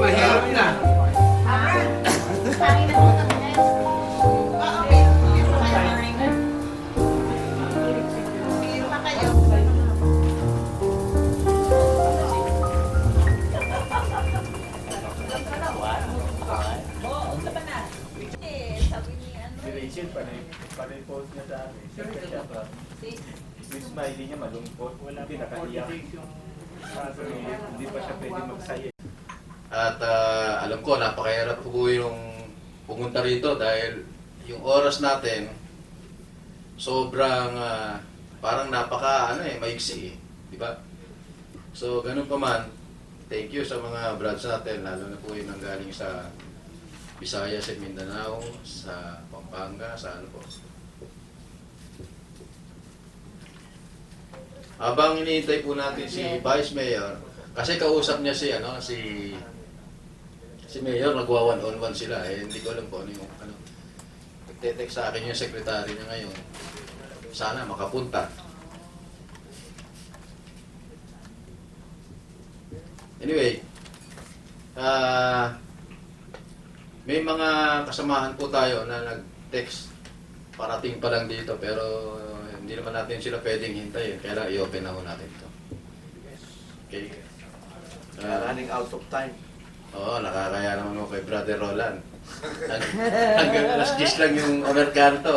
Mahirap na. Panay post niya sa amin. Siyempre siya pa. Yung smiley niya malungkot. Hindi nakaiyak. Kaso hindi pa siya pwede magsaya. At alam ko, napakahirap po yung pumunta rito dahil yung oras natin sobrang parang maiksi di ba? So, ganun pa man, thank you sa mga brads natin, lalo na po yung nanggaling sa Visayas at Mindanao, sa Pampanga, sa ano po. Habang iniintay po natin si Vice Mayor, kasi kausap niya si Mayor, nagwa one-on-one sila, hindi ko alam po ano yung nagte-text sa akin yung secretary niya ngayon. Sana makapunta. Anyway, may mga kasamahan po tayo na nag-text parating pa lang dito pero hindi naman natin sila pwedeng hintayin. Kaya i-open na ho natin ito. Okay. Running out of time. Oo, nakakaya naman ako kay Brother Roland. Hanggang alas 10 lang yung Amerikano to.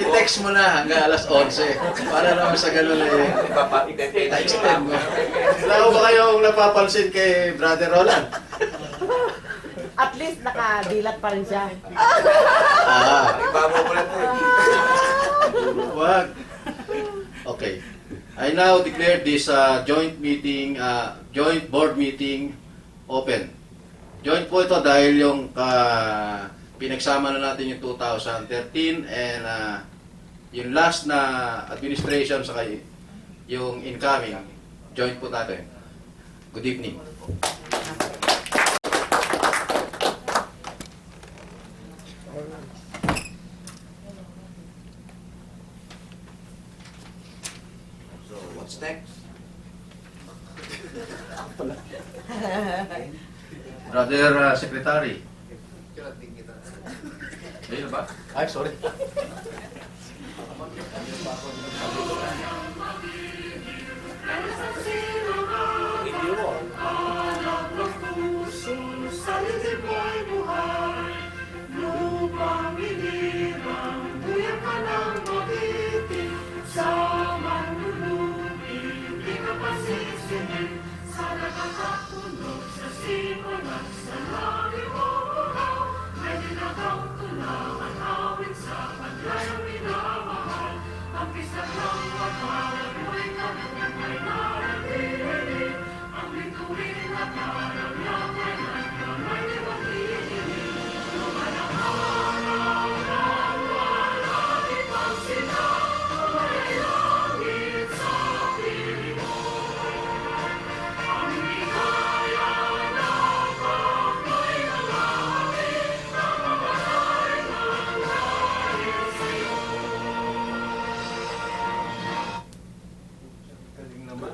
I-text mo na hanggang alas 11. Para naman sa ganun i-extend mo. Wala ko ba kayong napapansin kay Brother Roland? At least nakadilat pa rin siya. Ibabaw mo lang po. Wag. Okay. I now declare this joint board meeting open. Joint po ito dahil yung pinagsama na natin yung 2013 and yung last na administration sa yung incoming. Joint po natin. Good evening. So, what's next? Brother Secretary. Ayun ba? Ay, sorry.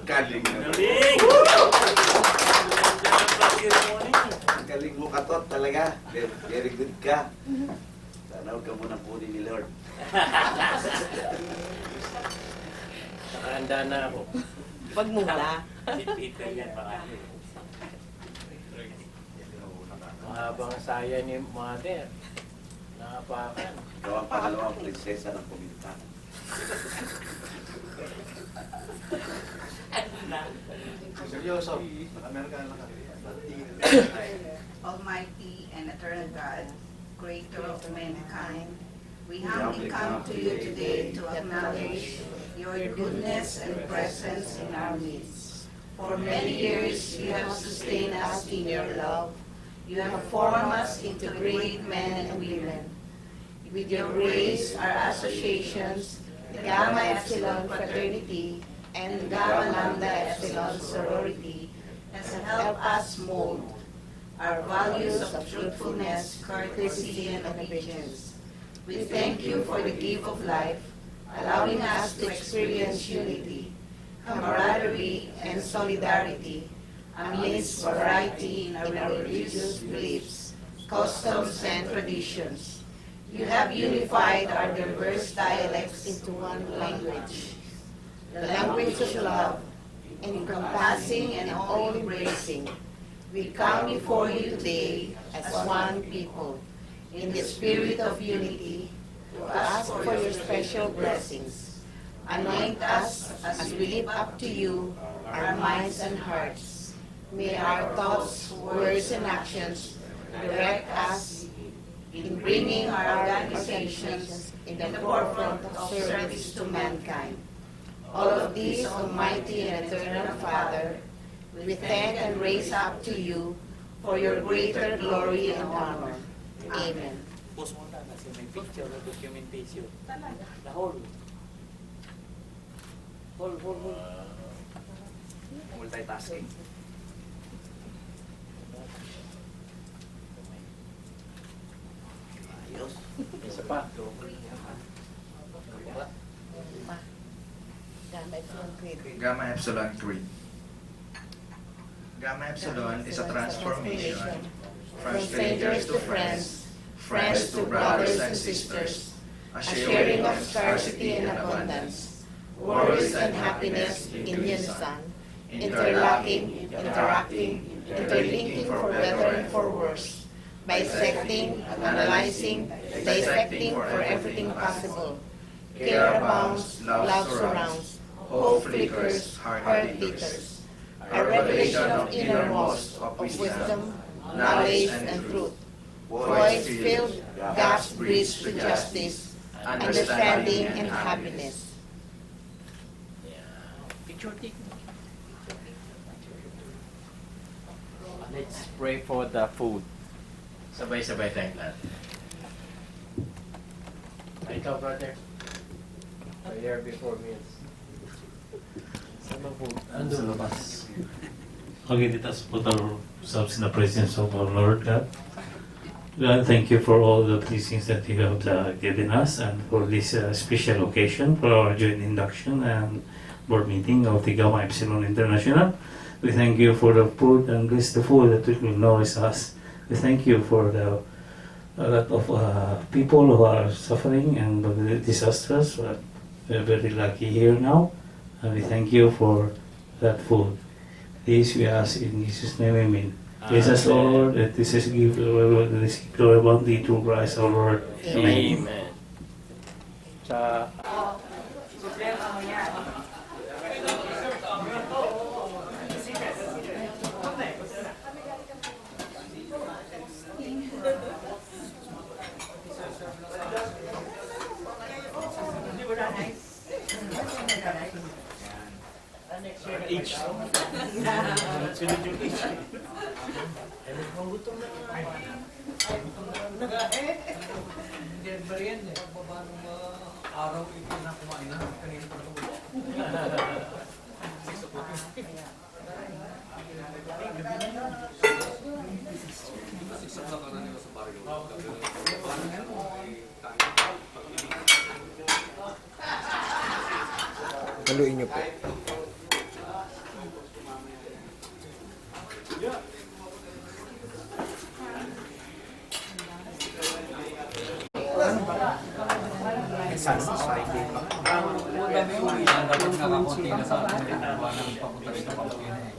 Galing naman. Galing mo katot talaga. Very good ka. Sana huwag ka muna punin ni Lord. Nakahanda na ako. Pag muna. Si Peter yan, baka. Mahabang saya ni Mother. Nakapakan. Ikaw ang pangalawang prinsesa ng puminta. Seryoso. Meron ka na Almighty and eternal God, creator of mankind, we humbly come to you today to acknowledge your goodness and presence in our midst. For many years you have sustained us in your love. You have formed us into great men and women. With your grace, our associations, the Gamma Epsilon Fraternity and Gamma Lambda Epsilon Sorority, has helped us mold our values of truthfulness, courtesy, and obedience. We thank you for the gift of life, allowing us to experience unity, camaraderie, and solidarity amidst variety in our religious beliefs, customs, and traditions. You have unified our diverse dialects into one language, the language of love, encompassing and all-embracing. We come before you today as one people, in the spirit of unity, to ask for your special blessings. Anoint us as we lift up to you our minds and hearts. May our thoughts, words, and actions direct us in bringing our organizations in the forefront of service to mankind. All of these, Almighty and Eternal Father, we thank and raise up to you for your greater glory and honor. Amen. Post mo na kasi may picture na documentation. The whole. Whole. Multitasking. Ayos. Isa pa. Gamma Epsilon Creed. Gamma Epsilon Creed. Gamma Epsilon is a transformation From strangers to friends, friends to brothers and sisters, a sharing of scarcity and abundance, worries and happiness in unison, interlocking, interacting, interlinking for better and for worse, bisecting, analyzing, dissecting for everything possible. Care abounds, love surrounds, hope flickers, heart beaters. A revelation of innermost of wisdom, knowledge, and truth. Voice filled, gaps bridged to justice, understanding, and happiness. Picture take. Let's pray for the food. Sabay-sabay tayong lahat. Ikaw, brother. Prayer before meals. Sama po. Ando labas. Okay, let us put ourselves in the presence of our Lord God. God, thank you for all the blessings that you have given us and for this special occasion for our joint induction and board meeting of the Gamma Epsilon International. We thank you for the food and bless the food that will nourish us. We thank you for a lot of people who are suffering and disasters. We are very lucky here now, and we thank you for that food. This we ask in Jesus' name, amen. Bless us, O Lord, that this is give glory bounty through Christ our Lord. Amen. Amen. Sa Each. Sunod yung each. Araw ito na kumain na. Kanina pa ako. haluin niyo po. Sana Friday pa. Dapat nakakunti na sa atin. Gawa ng papunta rin na pamilya na eh.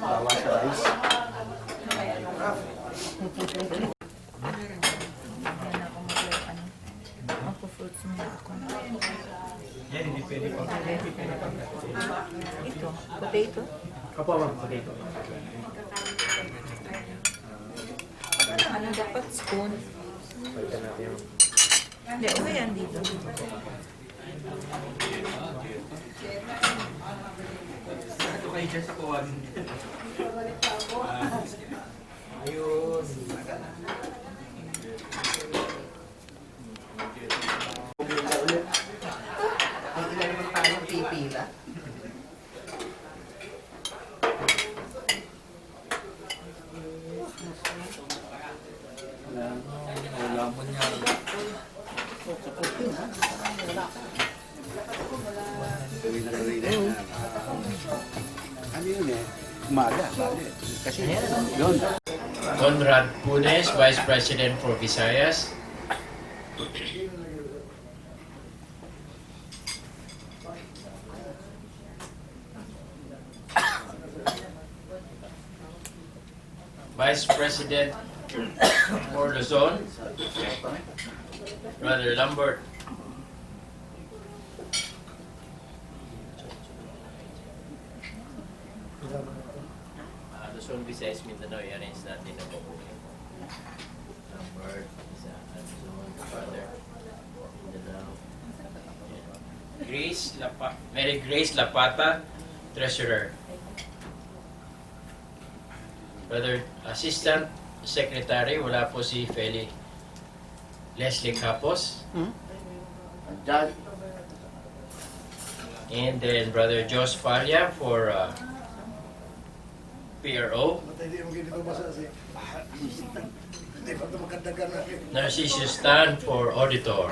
Bawa sa rice. Yan, hindi pwede pa. Ito, potato. Kapwa ma'am, potato. Ano dapat? Spoon? Palitan natin yung Hindi, okay yan dito. Ito kayo dyan sa kuwan. ayun. May ilan naman tayong pipila. Wala mo niya. Ano yun eh? Umaga, bali. Kasi yun. Conrad Punes, Vice President for Visayas. Vice President for Luzon, Brother Lambert. Luzon, Visayas, Mindanao, i-arrange natin ang mabuhay. Lambert, Luzon, Brother, Mindanao. Grace Mary Grace Lapata, Treasurer. Brother Assistant Secretary, wala po si Feli Leslie Capos. Dad, And then Brother Jos Falia for PRO. Narcissus Stan for Auditor.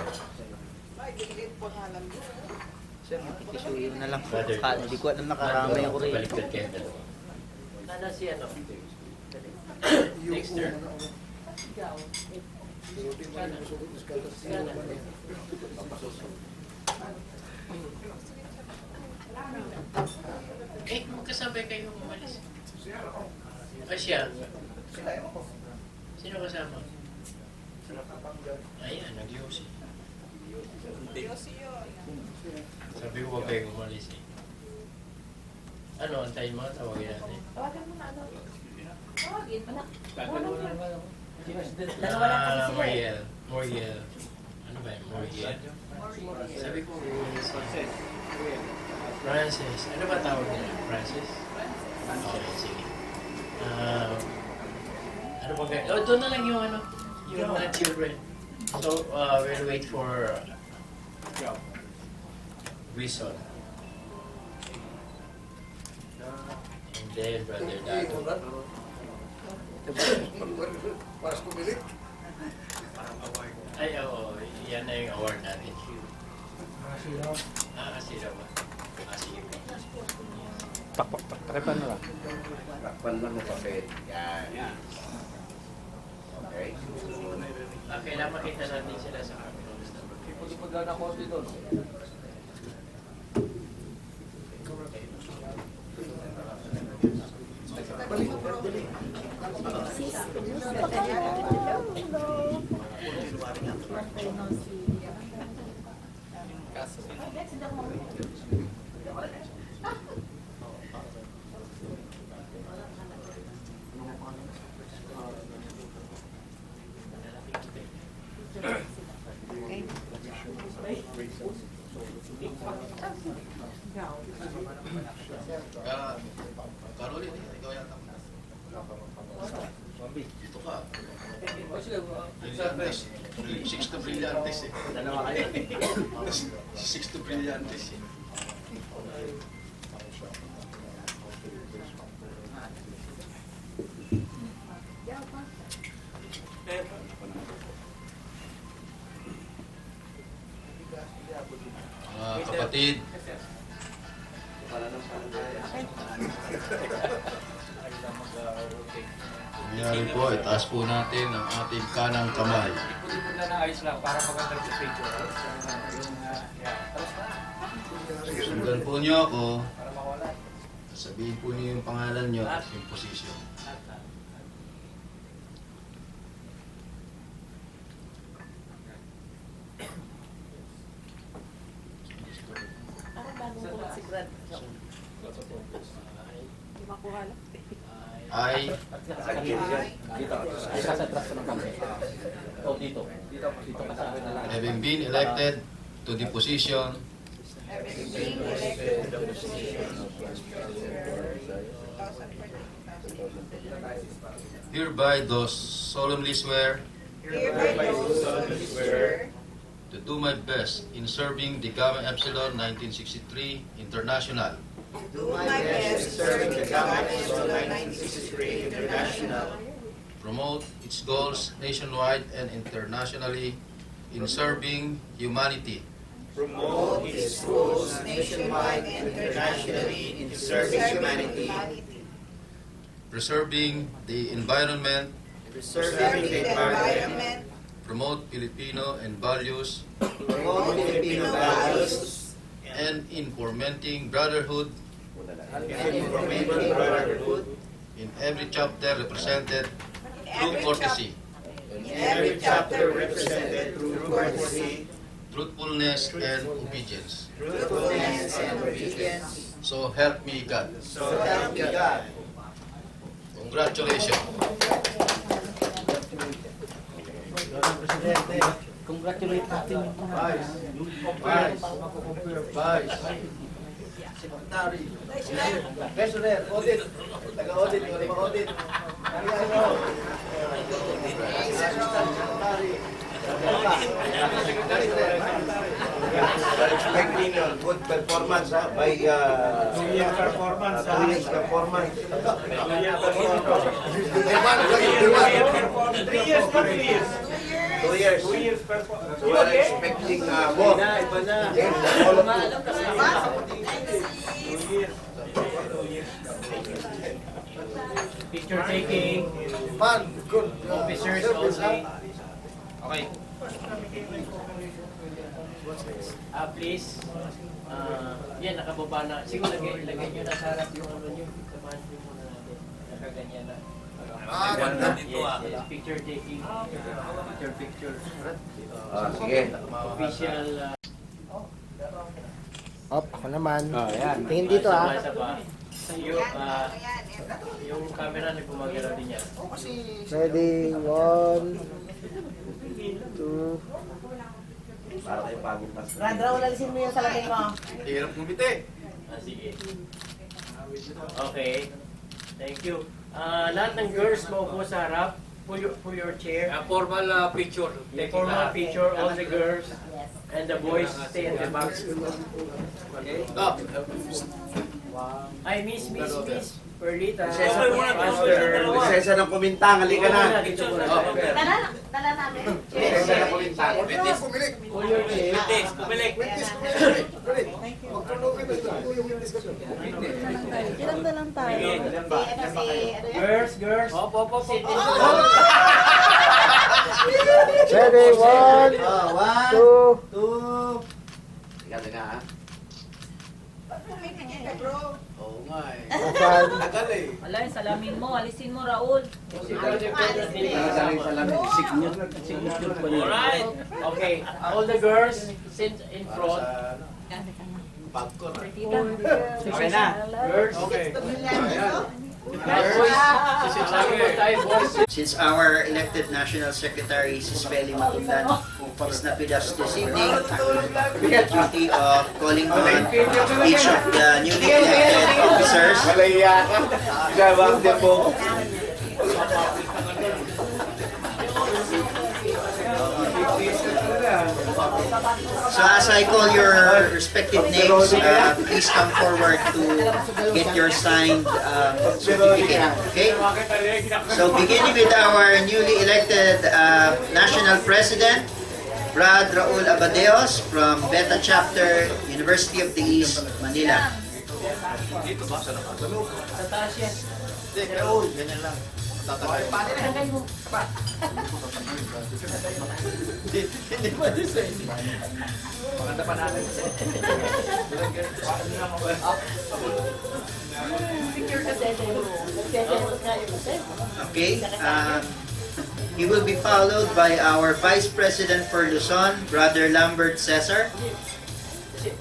Sir, isuyo na lang po. Brother Hindi ko alam nakaramay ako rin. Baliktad kayo dalawa. Nana si ano? Next turn. Eh, magkasabay kayo umalis. Ay siya. Sino kasama? Ayan, nag-yosi. Sabi ko huwag kayo umalis eh. Ano, antayin mo? Tawagin natin. Moriel. Ano ba yun? Moriel. Sabi ko, Francis. Ano ba tawag nila? Francis? Okay, sige. Ano ba ganyan? Oh, doon na lang yung ano, yung mga children. So, we'll wait for Wilson. And then, Brother Dato. Ay, oo. Yan na yung award natin. Sila ba? Sige po. Takipan mo lang. Takpan lang mo kasi. Yan. Okay. Kailangan makita natin sila sa camera. Ipag-ipag na ako dito. Caroline, ikaw yata. Dito ka. Brillantes. Sixto Brillantes eh. Dalawa kayo. Sixto Brillantes eh. Mga kapatid, ngayon po, itaas po natin ang ating kanang kamay. Ipag-ipag na ayos lang para maganda yung picture. Tapos na. Sundan po niyo ako. Para mawala. Sabihin po niyo yung pangalan niyo at yung posisyon. Parang bagong buhat si Brad. Hindi makuha lang. I, Dito. Ay, sa track ng kami. O, dito. Dito ka sa akin na lang. having been elected to the position hereby do solemnly swear to do my best in serving the Gamma Epsilon 1963 International, Do my best serving the Gamma Epsilon 1963 International. promote its goals nationwide and internationally in serving humanity, Promote its goals nationwide and internationally in serving humanity. preserving the environment, Serving the environment. promote Filipino and values, Promote Filipino values. and in fomenting brotherhood And promoting brotherhood. in every chapter represented through courtesy, In every chapter represented through courtesy, truthfulness, and obedience. truthfulness, and obedience. So help me God. So help me God. Congratulations. Congratulate natin yung Secretary. Treasurer, audit. Taga-audit, audit. Expecting good performance by 2 years performance. 2 years performance. 2 years. 2 years performance. We are expecting more. Picture taking, Man, good. officers only. Okay. Please. Yan, nakababa na. Siguro lagay nyo na sa harap yung ano nyo. Samahan nyo muna natin. Nakaganyan na. Yes. Picture taking. Picture. Sige. Official. Op, ako naman. Oh, yan. Tingin dito ah. Isa pa. Yung camera na gumagalaw din yan. Ready, 1, 2. Para tayo pagong pas. Raul, alisin mo yung salamin mo. Hirap kumite. Sige. Okay. Thank you. Lahat ng girls maupo sa harap. Pull your chair. Formal picture. The formal picture, all the girls and the boys stay in the back. Okay? Ay, miss. Perlita. Lisensya ng kumintang, halika na. Dala namin. Lisensya ng kumintang. Pull your chair. Ilang dalang tayo? Girls. Sit in the Ready, 1, 2. Teka ha. Oo nga eh. Tagal eh. Wala yung salamin mo, alisin mo, Raul. Alright. Okay. All the girls sit in front. Okay na. Girls. Okay. Since our elected National Secretary, Sisbeli Matundan, is not with us this evening, we have duty of calling on each of the newly elected officers. Malaya ka. Gawang depo. So as I call your respective names, please come forward to get your signed certificate. Okay? So beginning with our newly elected National President, Brad Raul Abadeos from Beta Chapter, University of the East, Manila. Sa taas yan. Ganyan lang. Hindi ba design? Maganda pa natin. Okay? He will be followed by our Vice President for Luzon, Brother Lambert Cesar.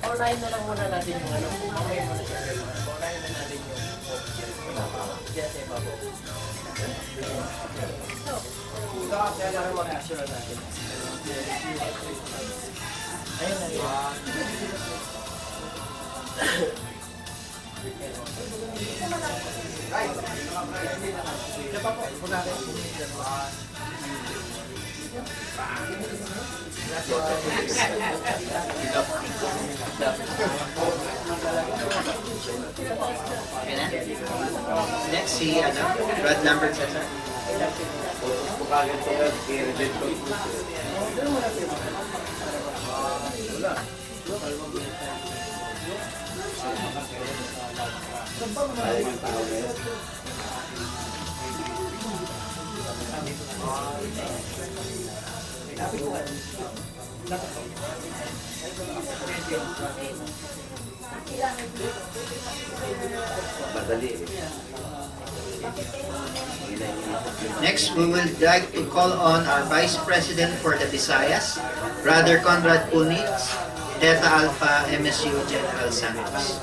Online na lang muna natin yung ano. Mamaya muna siya. Online na natin yung diyan sa ibabaw. Kaya mag-action natin. Ayun na yun. Next, si Brad Lambert Cesar. Next, we will like to call on our Vice President for the Visayas, Brother Conrad Punitz, Delta Alpha MSU General Santos.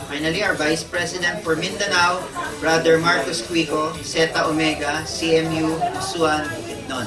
Finally, our Vice President for Mindanao, Brother Marcos Quico, Zeta Omega, CMU, Suan, Non.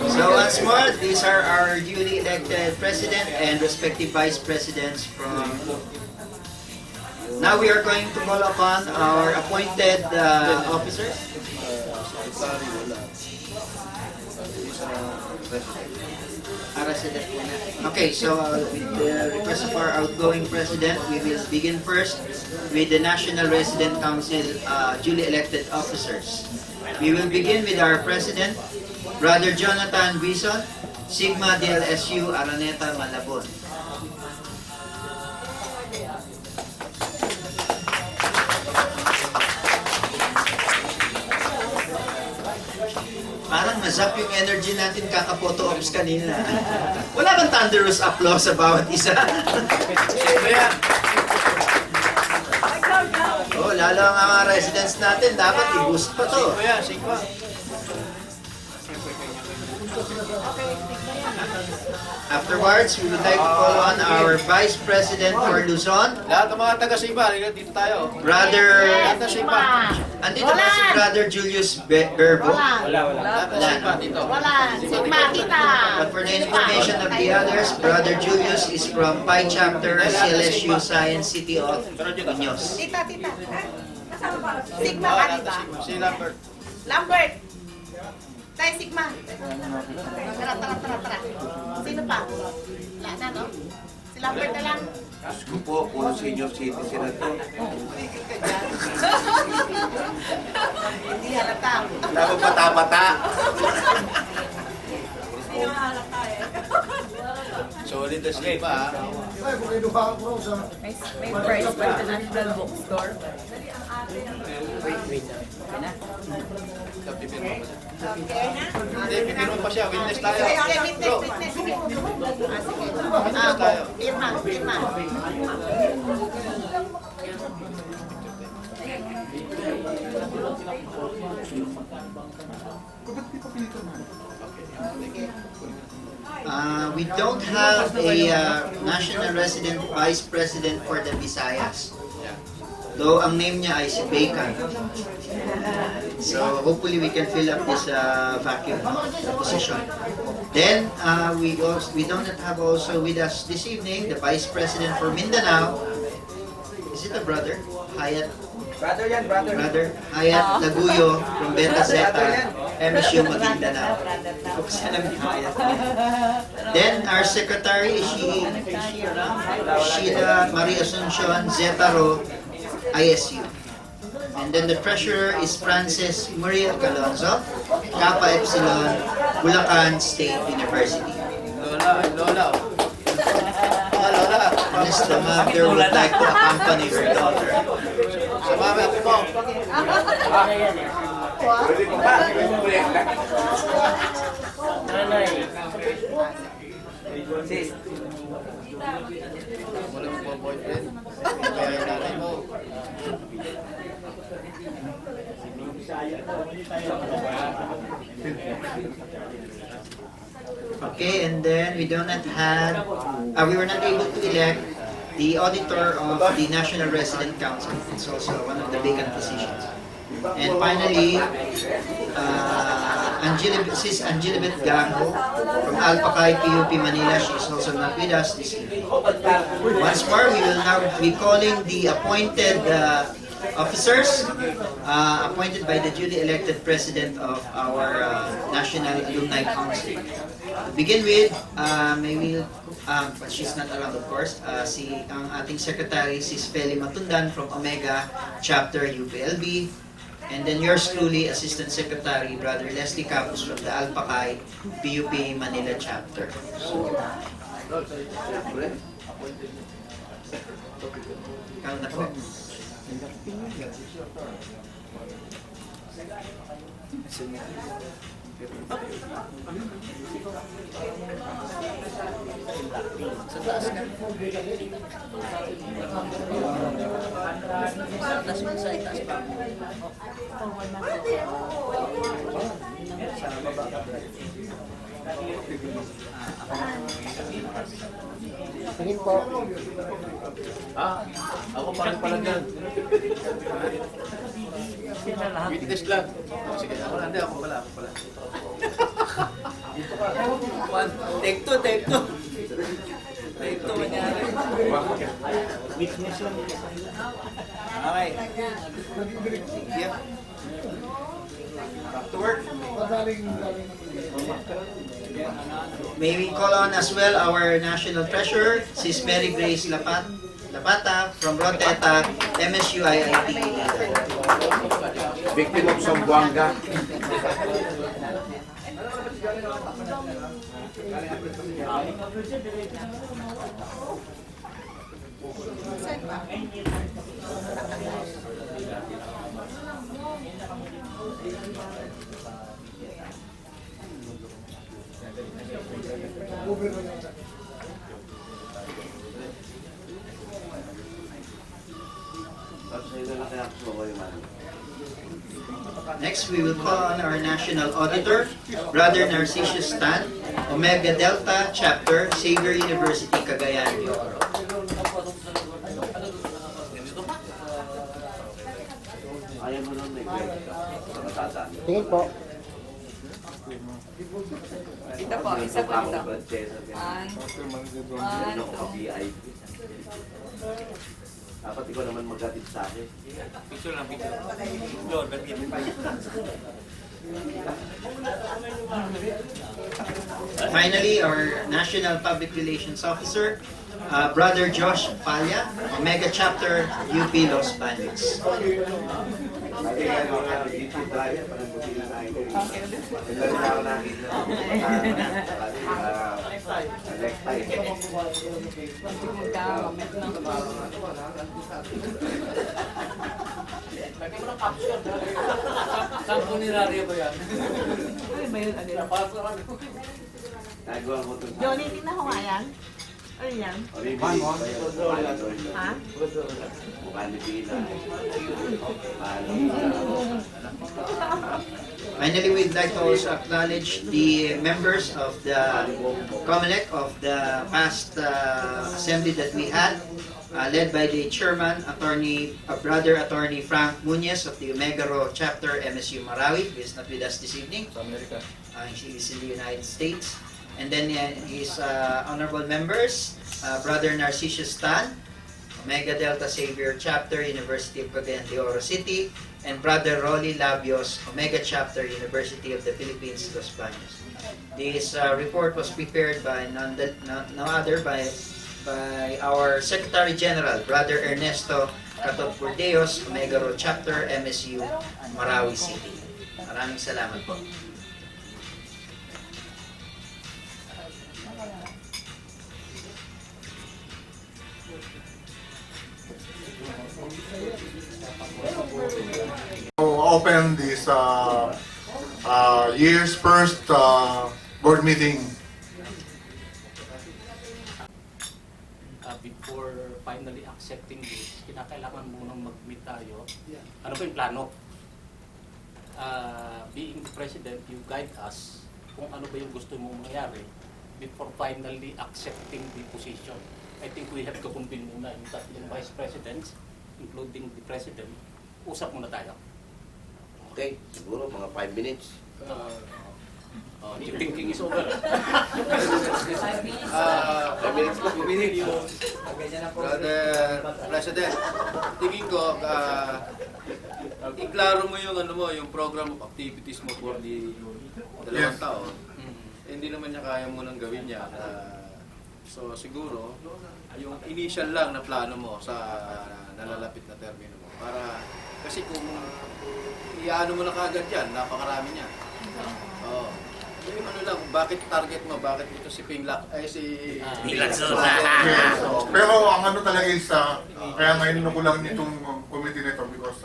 So once more, these are our duly elected President and respective Vice Presidents from... Now we are going to call upon our appointed officers. President muna. Okay, so with the request of our outgoing President, we will begin first with the National Resident Council duly elected officers. We will begin with our President, Brother Jonathan Bison, Sigma DLSU, Araneta, Malabon. Parang nazap yung energy natin kaka-photo ops kanina. Wala bang thunderous applause sa bawat isa? Oh, lalo ang mga residents natin, dapat i-boost pa to. Afterwards, we would like to call on our Vice President for Luzon. Lahat ng mga taga-Siba, dito tayo. Brother, Sigma! andito ba si Brother Julius Berbo? Wala. Sigma, kita! But for the information of the others, Brother Julius is from Pi Chapter, CLSU Science City of Muñoz. Tita. Sigma ka, di ba? Si Lambert. Lambert! Tayo, Sigma. Tara. Sino pa? Wala na, no? Si Lambert na lang. Diyos ko po, puro senior citizen na to. Hindi halata. Dapat bata-bata. Hindi halata eh. Solid na Siba, ha? May price pa sa National Bookstore. Hindi, pipirma pa siya. Witness tayo. Okay, witness. Sige. Witness tayo. Pirma. We don't have a national resident vice president for the Visayas. Though ang name niya ay si Bacon. So hopefully we can fill up this vacuum position. Then we don't have also with us this evening the vice president for Mindanao. Is it a brother? Hayat. Brother Hayat Laguyo from Beta Zeta, MSU Maguindanao. Then our secretary is Sheila Marie Asuncion Zeta Rho, ISU. And then the treasurer is Francis Muriel Calonzo, Kappa Epsilon, Bulacan State University. Lola. Unless the mother would like to accompany her daughter. Sa mami ako mo. Nanay. Wala mo po boyfriend. Kaya yung nanay mo. Okay, and then we were not able to elect the auditor of the National Resident Council. It's also one of the vacant positions. And finally, Sis Angelibet Gango from Alpacay, PUP Manila. She's also not with us this evening. Once more, we will now be calling the appointed officers appointed by the duly elected president of our National Alumni Council. To begin with, but she's not around of course, ang ating secretary, Sis Feli Matundan from Omega Chapter UPLB. And then yours truly, Assistant Secretary, Brother Leslie Capus from the Alpacay PUP Manila Chapter. So, ikaw na po. Tingin po. Ako parang pala dyan. Witness lang. Sige, ako pala. Take two. Take two mangyari. Witness lang. Okay. Sige. Back to work. May we call on as well our National Treasurer, Sis Mary Grace Lapata from Roteta, MSU IIT. Victim of Sambuanga. Next, we will call on our National Auditor, Brother Narcissus Stan, Omega Delta Chapter, Xavier University, Cagayan de Oro. Tingin po. Ito po, isa po ito. Dapat ikaw naman maghatid sa akin. Picture lang, picture. Finally, our National Public Relations Officer, Brother Josh Palya, Omega Chapter, UP Los Baños. Saan po nilariya ba yan? Ano ba yun? Nagawa mo ito. Johnny, tingnan ko nga yan. Ano yan? Ha? Mukha ni Pina. Finally, we'd like to also acknowledge the members of the COMELEC of the past assembly that we had, led by the chairman, Brother Attorney Frank Muñez of the Omega Rho Chapter, MSU Marawi, who is not with us this evening. He is in the United States. And then his honorable members, Brother Narcissus Stan, Omega Delta Xavier Chapter, University of Cagayan de Oro City, and Brother Rolly Labios, Omega Chapter, University of the Philippines, Los Baños. This report was prepared by no other by our Secretary General, Brother Ernesto Catopurdeos, Omega Rho Chapter, MSU Marawi City. Maraming salamat po. Open this year's first board meeting. Before finally accepting this, kinakailangan munang mag-meet tayo. Ano ba yung plano? Being the President, you guide us kung ano ba yung gusto mong mangyari before finally accepting the position. I think we have to convene muna yung tatlong Vice Presidents, including the President. Usap muna tayo. Okay, siguro mga 5 minutes. Yung thinking is over. 5 minutes po. Brother President, tingin ko, iklaro mo yung, yung program of activities mo for the dalawang taon. Hindi naman niya kaya mo nang gawin niya. So siguro, yung initial lang na plano mo sa nalalapit na termino mo. Kasi kung iano mo na kagad yan, napakarami niya. Oo. Yung lang, bakit target mo? Bakit ito si Pinglak? Si Yes. Pero ang talaga is, kaya ngayon ko lang nitong committee nito because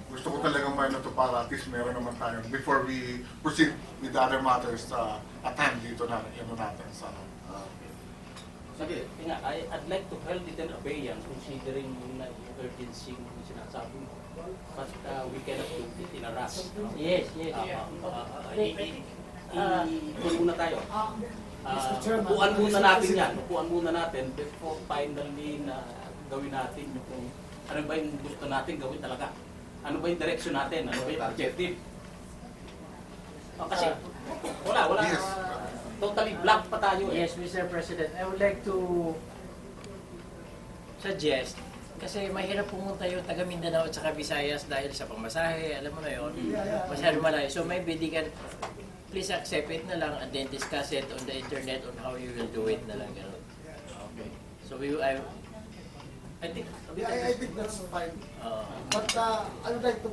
gusto ko talagang may to para at least meron naman tayo before we proceed with the other matters at hand dito na natin sa Sige, I'd like to hold it in abeyance considering yung urgency ng sinasabi mo. But we cannot do it in a rush. Yes. Upuan muna tayo. Upuan muna natin yan. Upuan muna natin before finally na gawin natin yung ano ba yung gusto natin gawin talaga. Ano ba yung direction natin? Ano ba yung objective? Kasi wala. Yes. Totally blank pa tayo. Yes, Mr. President. I would like to suggest, kasi mahirap pumunta yung taga Mindanao at saka Visayas dahil sa pamasahe, alam mo na yun, masyado malayo. So maybe they can please accept it na lang and then discuss it on the internet on how you will do it na lang. Ganun. Okay. So I think I think that's fine. But I would like to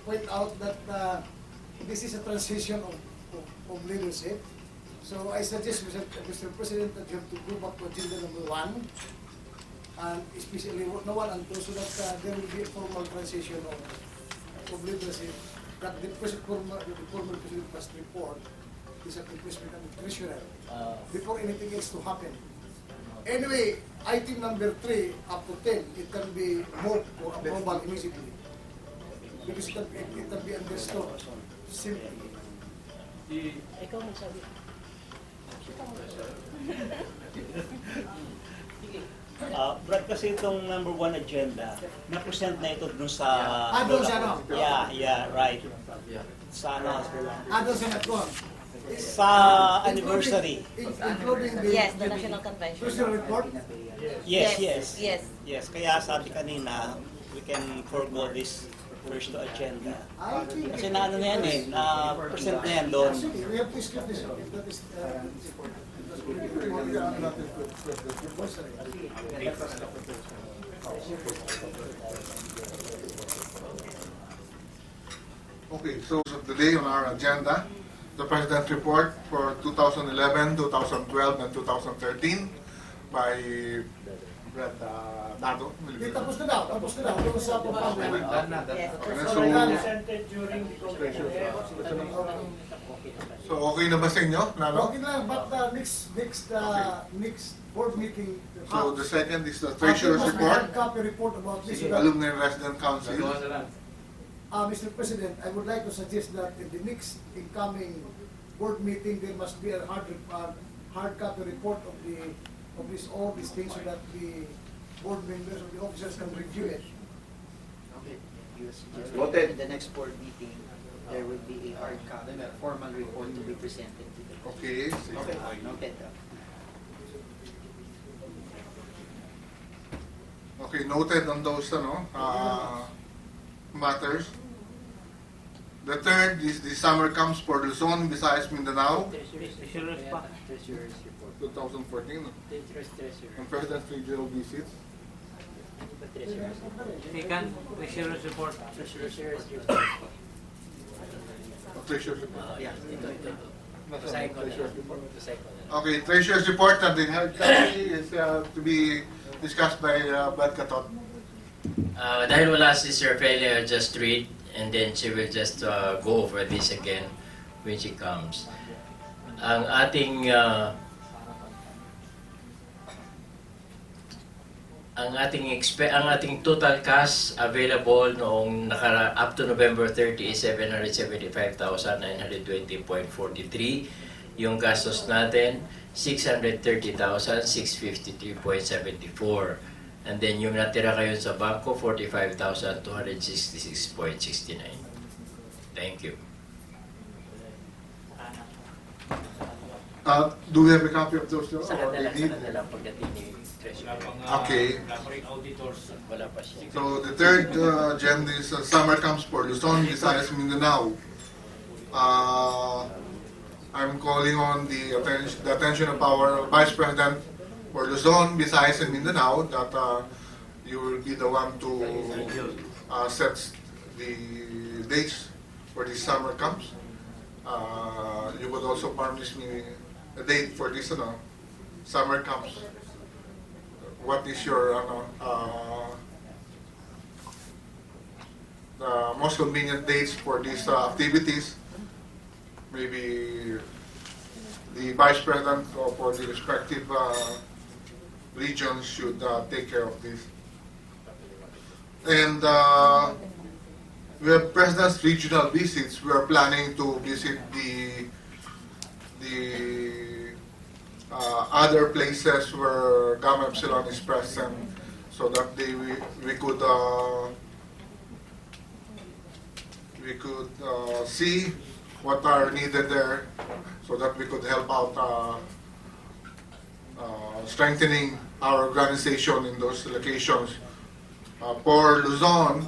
point out that this is a transition of leadership. So I suggest, Mr. President, that you have to go back to agenda number 1, and especially no 1 and 2, so that there will be a formal transition of leadership. That the former president must report is at the president and the treasurer before anything else to happen. Anyway, item number 3 up to 10, it can be moved for approval immediately. Because it can be understood simply. Ikaw magsabi. Brad, kasi itong number 1 agenda, na-present na ito dun sa... Doon sa ano? Yeah, right. Sa ano? Doon sa NATCON. Sa anniversary. Including the... Yes, the National Convention. Personal report? Yes. Kaya sabi kanina, we can forgo this first agenda. Kasi naano na yan na-present na yan doon. We have to skip this. That is Okay, so today on our agenda, the President's report for 2011, 2012, and 2013 by Brad Dado. Tapos na daw. Doon sa pagpapalala. So okay na ba sa inyo? Okay na, but next board meeting. So the second is the Treasurer's report, Copy report about this. Alumni Resident Council. Mr. President, I would like to suggest that in the next incoming board meeting, there must be a hard copy report of all these things so that the board members or the officers can review it. Okay. Noted. In the next board meeting, there will be a hard copy, a formal report to be presented to the board. Okay. Noted. Okay, noted on those matters. The third is the summer camps for Luzon, Visayas, Mindanao, 2014, and President's regional visits. Second, Treasurer's report. Treasurer's report. Okay, Treasurer's report and the hard copy is to be discussed by Brad Catot. Dahil wala si Sir Ophelia, just read and then she will just go over this again when she comes. Ang ating total cash available noong up to November 30 is 775,920.43. Yung gastos natin 630,653.74. And then yung natira kayo sa bangko 45,266.69. Thank you. Do we have a copy of those? Sa kanila lang pagdating ni Treasurer. Okay. Wala pa siya. So the third agenda is summer camps for Luzon, Visayas, Mindanao. I'm calling on the attention of our Vice President for Luzon, Visayas, and Mindanao that you will be the one to set the dates for these summer camps. You would also furnish me a date for this summer camps. What is your the most convenient dates for these activities? Maybe the Vice President for the respective regions should take care of this. And we have President's regional visits. We are planning to visit the other places where Gamma Epsilon is present, so that we could see what are needed there, so that we could help out strengthening our organization in those locations. For Luzon,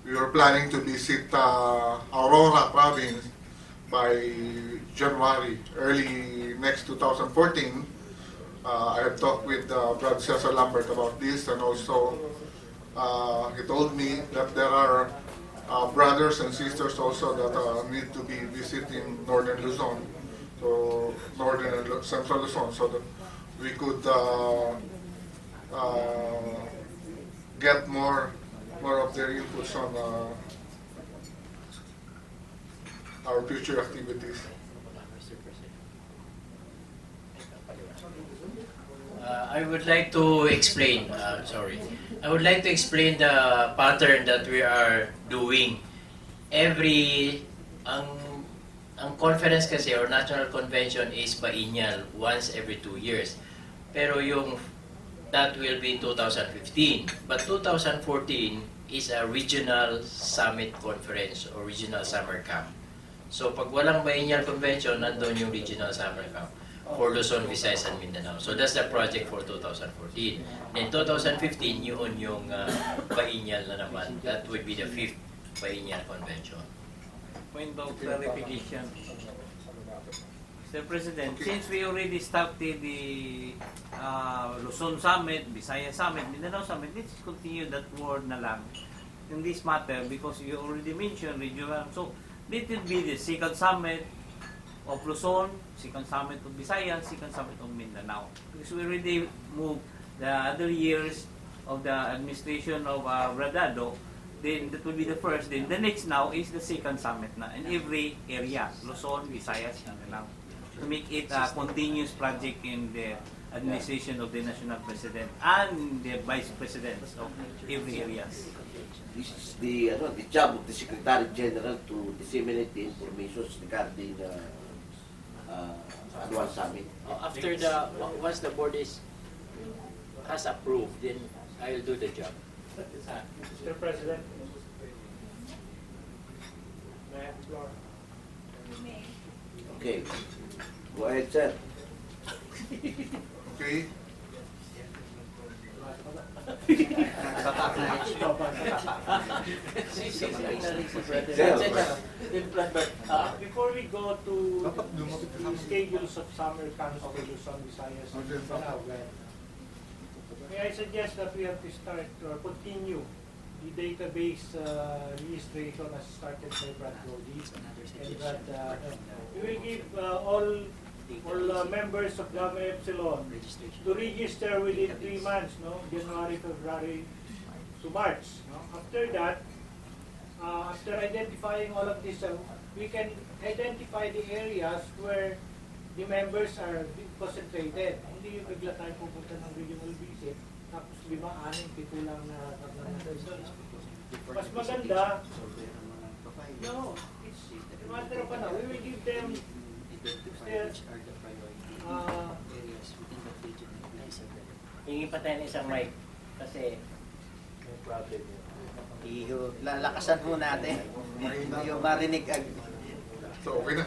we are planning to visit Aurora province, by January, early next 2014. I have talked with Brad Cesar Lambert about this, and also he told me that there are brothers and sisters also that need to be visiting Northern Luzon, so Northern and Central Luzon, so that we could get more of their inputs on our future activities. I would like to explain, I would like to explain the pattern that we are doing. Ang conference kasi or national convention is biennial, once every 2 years. Pero that will be in 2015. But 2014 is a regional summit conference or regional summer camp. So pag walang biennial convention, nandun yung regional summer camp for Luzon, Visayas, and Mindanao. So that's the project for 2014. Then 2015, yun yung biennial na naman. That would be the 5th biennial convention. Point of clarification. Mr. President, since we already started the Luzon Summit, Visayas Summit, Mindanao Summit, let's continue that word na lang in this matter because you already mentioned regional. So, it will be the second summit of Luzon, second summit of Visayas, second summit of Mindanao. Because we already moved the other years of the administration of Bradado, then that will be the first. Then the next now is the second summit na in every area, Luzon, Visayas, Mindanao, to make it a continuous project in the administration of the national president and the vice presidents of every areas. This is the job of the Secretary General to disseminate the information regarding annual summit. After once the board has approved, then I will do the job. Mr. President, may I have the floor? Okay. Go ahead, sir. Okay. Before we go to the schedules of summer camps for Luzon, Visayas, and Mindanao, may I suggest that we have to start or continue the database registration as started by Brad Brody, and that we will give all members of Gamma Epsilon to register within 3 months, January, February to March. After that, after identifying all of this, we can identify the areas where the members are concentrated. Hindi yung bigla tayo pupunta ng regional visit, tapos 5, 6, 7 lang na mas maganda. No, it's a matter of we will give them Hingi pa tayo ng isang mic kasi may problem yun. Lalakasan mo natin. Yung marinig. So, okay na.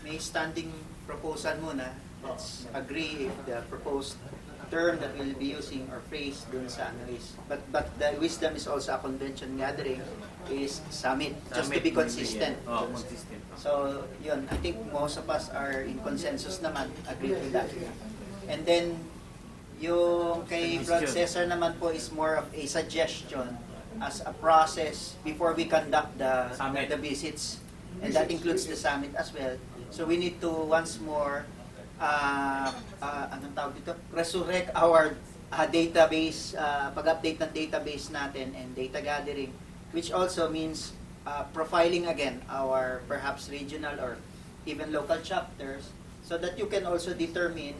May standing proposal muna. Let's agree if the proposed term that we'll be using or phrase dun sa ano is. But the wisdom is also a convention gathering is summit, just to be consistent. Consistent. So, yun, I think most of us are in consensus naman, agree with that. And then, yung kay Brad Cesar naman po is more of a suggestion as a process before we conduct the visits. And that includes the summit as well. So we need to once more anong tawag dito? Resurrect our database, pag-update ng database natin and data gathering, which also means profiling again our perhaps regional or even local chapters so that you can also determine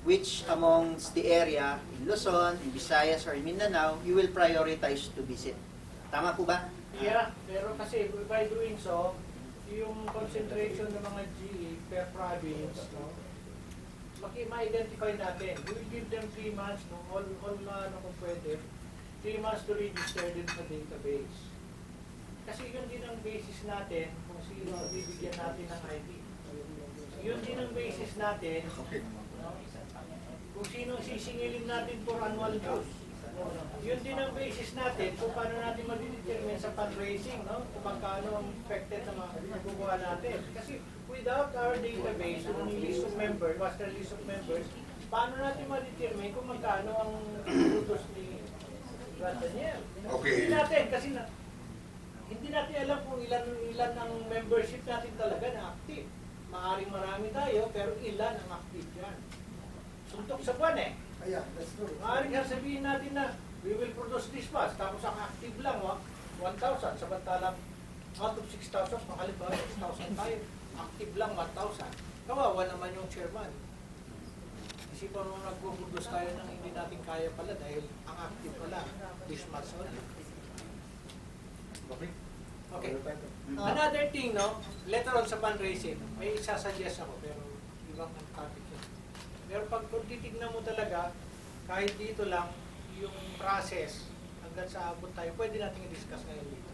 which amongst the area in Luzon, in Visayas, or in Mindanao, you will prioritize to visit. Tama po ba? Yeah, pero kasi by doing so, yung concentration ng mga GE per province, ma-identify natin. We will give them 3 months, all kung pwede, 3 months to register din sa database. Kasi yun din ang basis natin kung sino bibigyan natin ng ID. Yun din ang basis natin kung sino sisingilin natin for annual dues. Yun din ang basis natin kung paano natin ma-determine sa fundraising, no? Kung magkano ang expected na makukuha natin. Kasi without our database, yung list of members, master list of members, paano natin ma-determine kung magkano ang produce ni Daniel? Okay. Hindi natin, kasi hindi natin alam kung ilan ang membership natin talaga na active. Maaring marami tayo, pero ilan ang active yan. Suntok sa buwan eh. Ayan, that's true. Maaring sabihin natin na we will produce this much, tapos ang active lang, 1,000, samantalang out of 6,000, makalimbawa 6,000 tayo, active lang 1,000. Kawawa naman yung chairman. Isipan mo nagpuproduce tayo ng hindi natin kaya pala dahil ang active pala, this much only. Okay. Another thing, no, later on sa fundraising, may isasuggest ako, pero ibang topic yun. Pero pag titignan mo talaga, kahit dito lang, yung process, hanggang sa abot tayo, pwede natin i-discuss ngayon dito.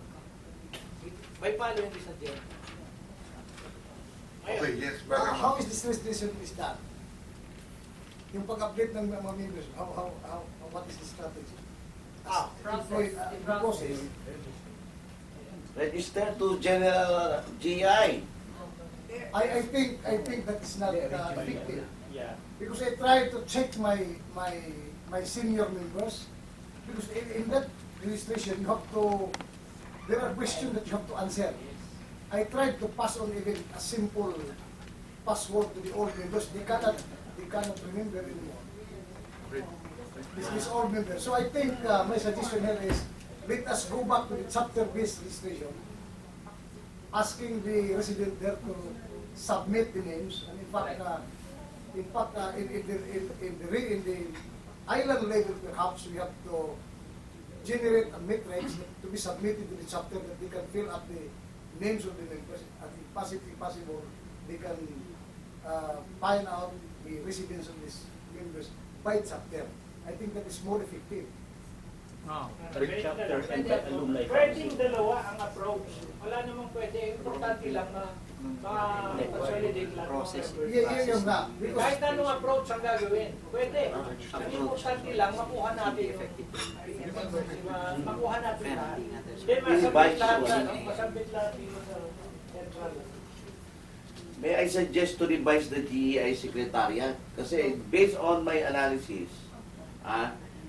By following this agenda. Okay, yes, how is this registration is done? Yung pag-update ng mga members, what is the strategy? Process. Register to General GI. I think that is not effective. Yeah. Because I try to check my senior members, because in that registration you have to, there are questions that you have to answer. I tried to pass on even a simple password to the old members. They cannot remember anymore. This old members. So I think my suggestion here is, let us go back to the chapter-based registration, asking the resident there to submit the names, and in the island level, perhaps we have to generate a matrix to be submitted to the chapter that they can fill up the names of the members, and if possible, they can find out the residence of these members by chapter. I think that is more effective. Pwedeng dalawa ang approach. Wala namang pwede. Importante lang na ma-consolidate lang ang members. Kahit anong approach ang gagawin, pwede. Ang importante lang, makuha natin makuha natin lahat. Hindi masabit lahat dito sa central. May I suggest to revise the GEI Secretariat? Kasi based on my analysis,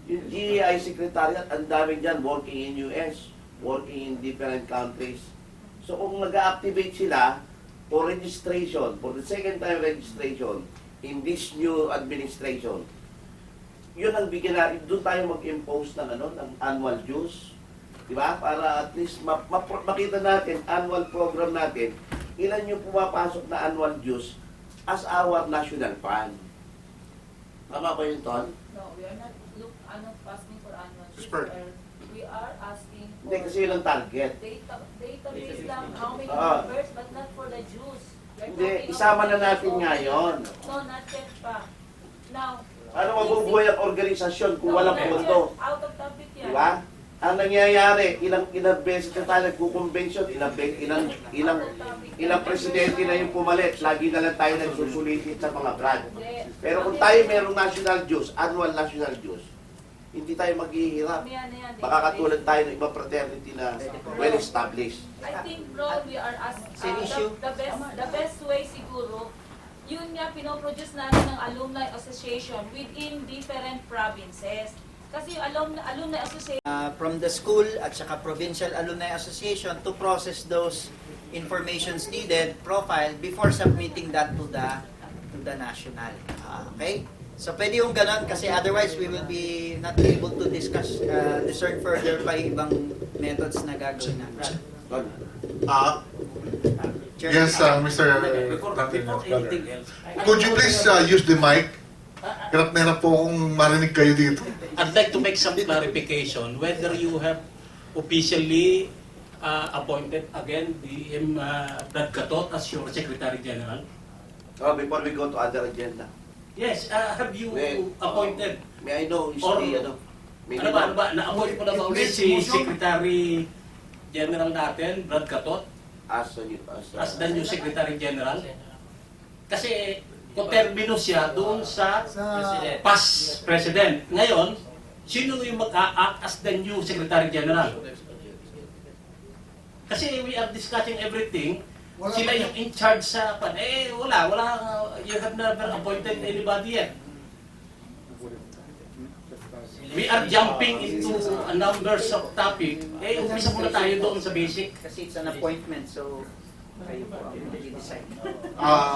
yung GEI Secretariat, ang dami dyan working in US, working in different countries. So kung nag-activate sila for registration, for the second time registration in this new administration, yun ang bigyan natin, doon tayo mag-impose ng, ng annual dues. Diba? Para at least makita natin, annual program natin, ilan yung pumapasok na annual dues as our national fund. Tama ba yun, Ton? No, we are not asking for annual dues. Spurt. We are asking for Hindi, kasi yun ang target. database lang, how many members, but not for the dues. Hindi, isama na natin ngayon. No, not yet pa. Now, Ano mabubuhay ang organisasyon kung walang pondo? out of topic yan. Diba? Ang nangyayari, ilang beses na tayo nagkukonvensyon, ilang presidente na yung pumalit, lagi na lang tayo nagsusulitin sa mga brand. Pero kung tayo merong national dues, annual national dues, hindi tayo maghihirap. Baka katulad tayo ng ibang fraternity na well-established. I think, bro, we are asking, the best way siguro, yun nga pinoproduce natin ng Alumni Association within different provinces. Kasi yung Alumni Association From the school at saka Provincial Alumni Association to process those informations needed, profile, before submitting that to the national. Okay? So pwede yung ganon kasi otherwise we will be not able to discern further pa ibang methods na gagawin natin. Yes, Mr. Could you please use the mic? Hirap na hirap po akong marinig kayo dito. I'd like to make some clarification whether you have officially appointed again the Brad Catot as your Secretary General. Before we go to other agenda. Yes, have you appointed? May I know is Or, the ano ba, na-appoint mo na ba ulit si Secretary General natin, Brad Catot? As the new Secretary General? Kasi, kotermino siya doon sa past President. Ngayon, Sino yung mag-a-act as the new Secretary General? Kasi we are discussing everything. Sila yung in charge sa pan. Wala. You have never appointed anybody yet. We are jumping into a numbers of topic. Umpisa muna tayo doon sa basic. Kasi it's an appointment, so kayo po ang mag-decide.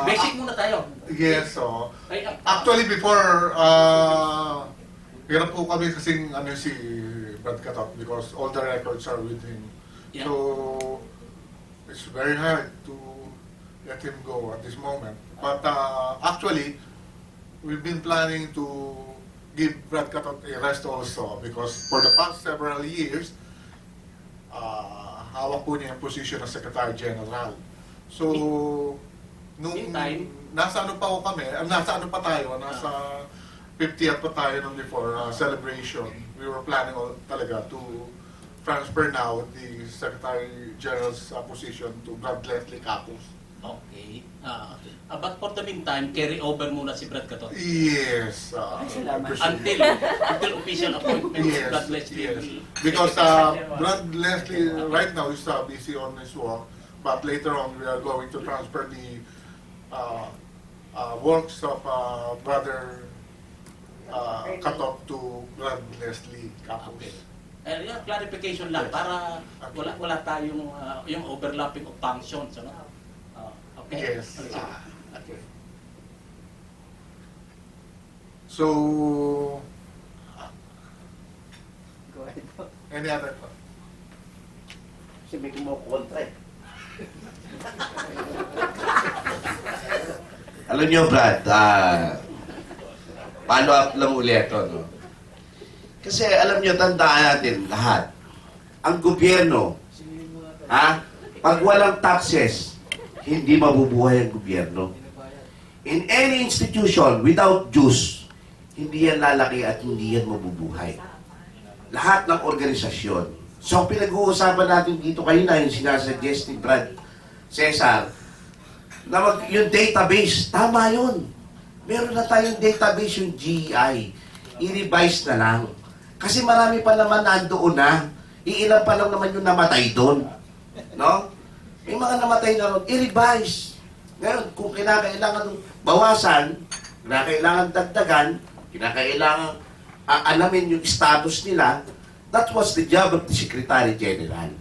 Basic muna tayo. Yes, so actually before, hirap po kami kasing si Brad Katot because all the records are with him. Yeah. So, it's very hard to let him go at this moment. But actually, we've been planning to give Brad Katot a rest also because for the past several years, hawak po niya yung position ng Secretary General. So, nung nasa ano pa po kami, nasa 50th pa tayo nung before celebration, we were planning talaga to transfer now the Secretary General's position to Brad Leslie Capus. Okay. But for the meantime, carry over muna si Brad Katot. Yes. Until official appointment si Yes, Brad Leslie. yes. Because Brad Leslie right now is busy on his work, but later on we are going to transfer the works of Brother Katot to Brad Leslie Capus. Clarification lang para wala tayong yung overlapping of functions, ano? Okay. Yes. Okay. So, Go ahead. any other? Kasi may kumukontra eh. Alam niyo, Brad, follow up lang ulit ito, no? Kasi alam niyo, tandaan natin lahat. Ang gobyerno, pag walang taxes, hindi mabubuhay ang gobyerno. In any institution, without dues, hindi yan lalaki at hindi yan mabubuhay. Lahat ng organisasyon. So, pinag-uusapan natin dito kayo na yung sinasuggest ni Brad Cesar, na yung database, tama yun. Meron na tayong database, yung GEI. I-revise na lang. Kasi marami pa naman nandoon na. Iilan pa lang naman yung namatay doon. No? May mga namatay na ron, i-revise. Ngayon, kung kinakailangan bawasan, kinakailangan dagdagan, kinakailangan alamin yung status nila, that was the job of the Secretary General.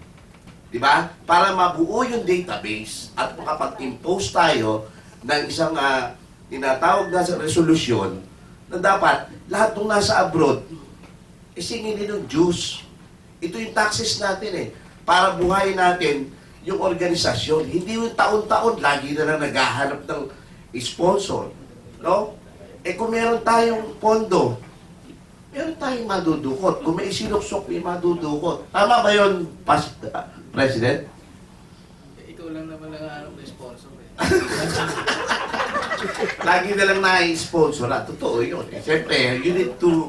Diba? Para mabuo yung database at makapag-impose tayo ng isang tinatawag na resolusyon na dapat lahat ng nasa abroad isingin din ng dues. Ito yung taxes natin eh. Para buhayin natin yung organisasyon. Hindi yung taon-taon lagi na lang naghahanap ng sponsor. No? Kung meron tayong pondo, meron tayong madudukot. Kung may isinuksok, may madudukot. Tama ba yun, President? Ikaw lang naman nanghahanap ng sponsor eh. Lagi na lang na-sponsor. Totoo yun. Siyempre, you need to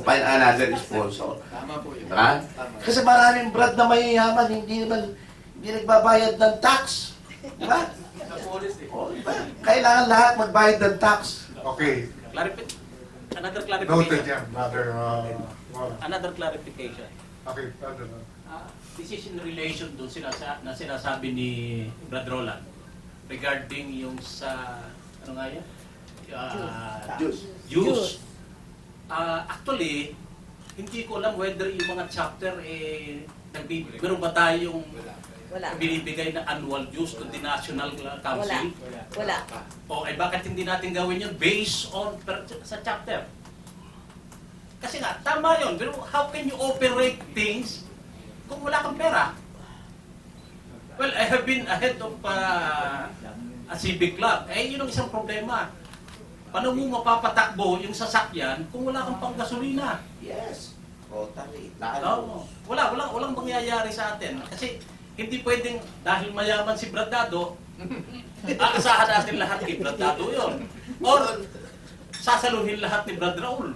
find another sponsor. Tama po yun. Diba? Kasi maraming Brad na mayayaman, hindi nagbabayad ng tax. Diba? Diba? Kailangan lahat magbayad ng tax. Okay. Another Noted clarification. yan, Another clarification. Okay, This is in relation doon na sinasabi ni Brad Roland regarding yung sa, ano nga yan? Juice. Actually, hindi ko alam whether yung mga chapter meron ba tayong binibigay na annual dues to the National Council? Wala. O bakit hindi natin gawin yun based on sa chapter? Kasi nga, tama yun. Pero how can you operate things kung wala kang pera? Well, I have been ahead of a civic club. Yun ang isang problema. Paano mo mapapatakbo yung sasakyan kung wala kang panggasolina? Yes. Totally. Walang mangyayari sa atin. Kasi hindi pwedeng, dahil mayaman si Bradado, aasahan natin lahat kay Bradado yun. Or, sasaluhin lahat ni Brad Raul.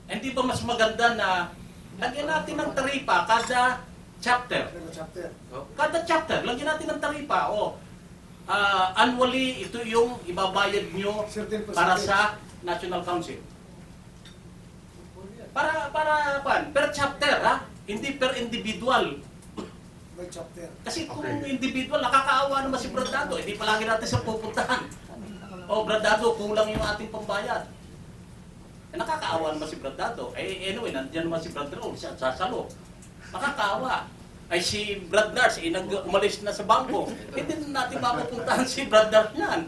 Hindi ba mas maganda na lagyan natin ng taripa kada chapter? Kada chapter, lagyan natin ng taripa. Annually, ito yung ibabayad nyo para sa National Council. Per chapter, ha? Hindi per individual. By chapter. Kasi kung individual, nakakaawa naman si Bradado, hindi palagi natin siya pupuntahan. O, Bradado, kulang yung ating pambayad. Nakakaawa naman si Bradado. Anyway, nandiyan naman si Brad Raul, siya sasalo. Nakakaawa. Ay si Brad Lars, umalis na sa bangko. Hindi natin mapupuntahan si Brad Lars yan.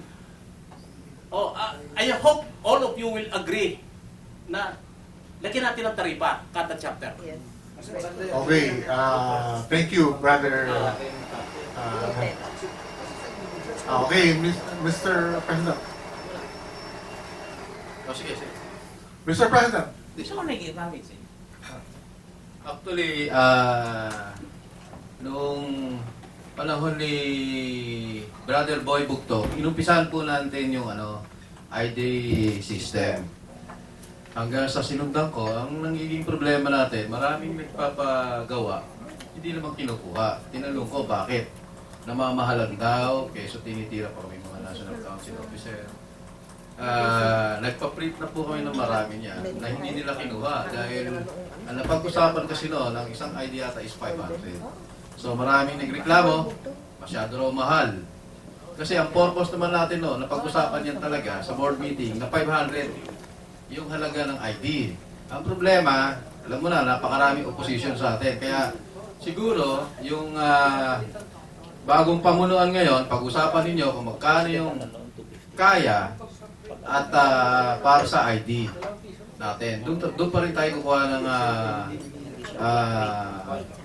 I hope all of you will agree na lagyan natin ng taripa kada chapter. Yes. Okay, thank you, brother. Okay, Mr. President. Sige. Mr. President. Actually, noong panahon ni Brother Boy Bugto, inumpisahan po natin yung ID system. Hanggang sa sinundan ko, ang nangiging problema natin, maraming nagpapagawa, hindi naman kinukuha. Tinanong ko, bakit? Namamahalan daw, kaysa tinitira pa kami mga National Council officer. Nagpa-print na po kami ng marami niya na hindi nila kinuha dahil ang napag-usapan kasi noon, ang isang ID yata is 500. So maraming nagreklamo, masyado raw mahal. Kasi ang purpose naman natin noon, napag-usapan yan talaga sa board meeting na 500 yung halaga ng ID. Ang problema, alam mo na, napakaraming opposition sa atin. Kaya siguro, yung bagong pamunuan ngayon, pag-usapan ninyo kung magkano yung kaya at para sa ID natin. Doon pa rin tayo kukuha ng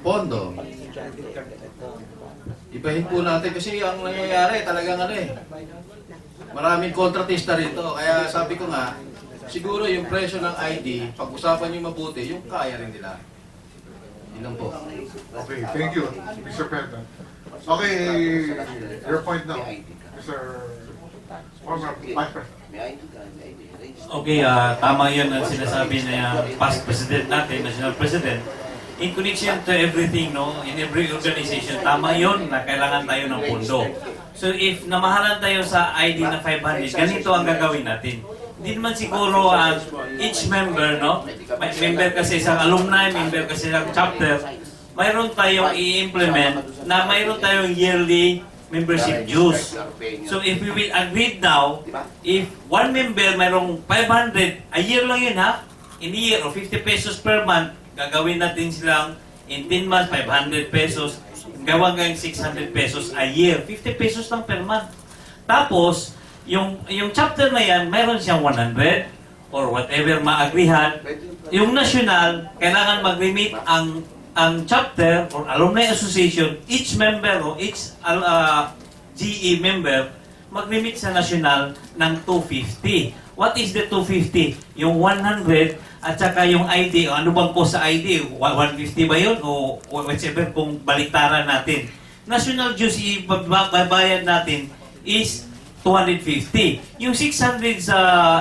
pondo. Ibahin po natin kasi ang nangyayari talagang maraming kontratista rito. Kaya sabi ko nga, siguro yung presyo ng ID, pag-usapan nyo mabuti, yung kaya rin nila. Yun lang po. Okay, thank you, Mr. President. Okay, your point now, Mr. Former Vice President. Okay, tama yun ang sinasabi na past president natin, national president. In connection to everything, no, in every organization, tama yun na kailangan tayo ng pondo. So if namahalan tayo sa ID na 500, ganito ang gagawin natin. Hindi naman siguro each member, no? May member kasi sa alumni, member kasi sa chapter, mayroon tayong i-implement na mayroon tayong yearly membership dues. So if we will agree now, if one member mayroong 500, a year lang yun ha, in a year, o 50 pesos per month, gagawin natin silang in 10 months, 500 pesos, gawang 600 pesos a year, 50 pesos lang per month. Tapos, yung chapter na yan, mayroon siyang 100 or whatever maagrihan. Yung national, kailangan mag-limit ang chapter or alumni association, each member o each GE member, mag-limit sa national ng 250. What is the 250? Yung 100 at saka yung ID. O ano bang cost sa ID? 150 ba yun? O whichever kung baliktaran natin. National dues ibabayad natin is 250. Yung 600 sa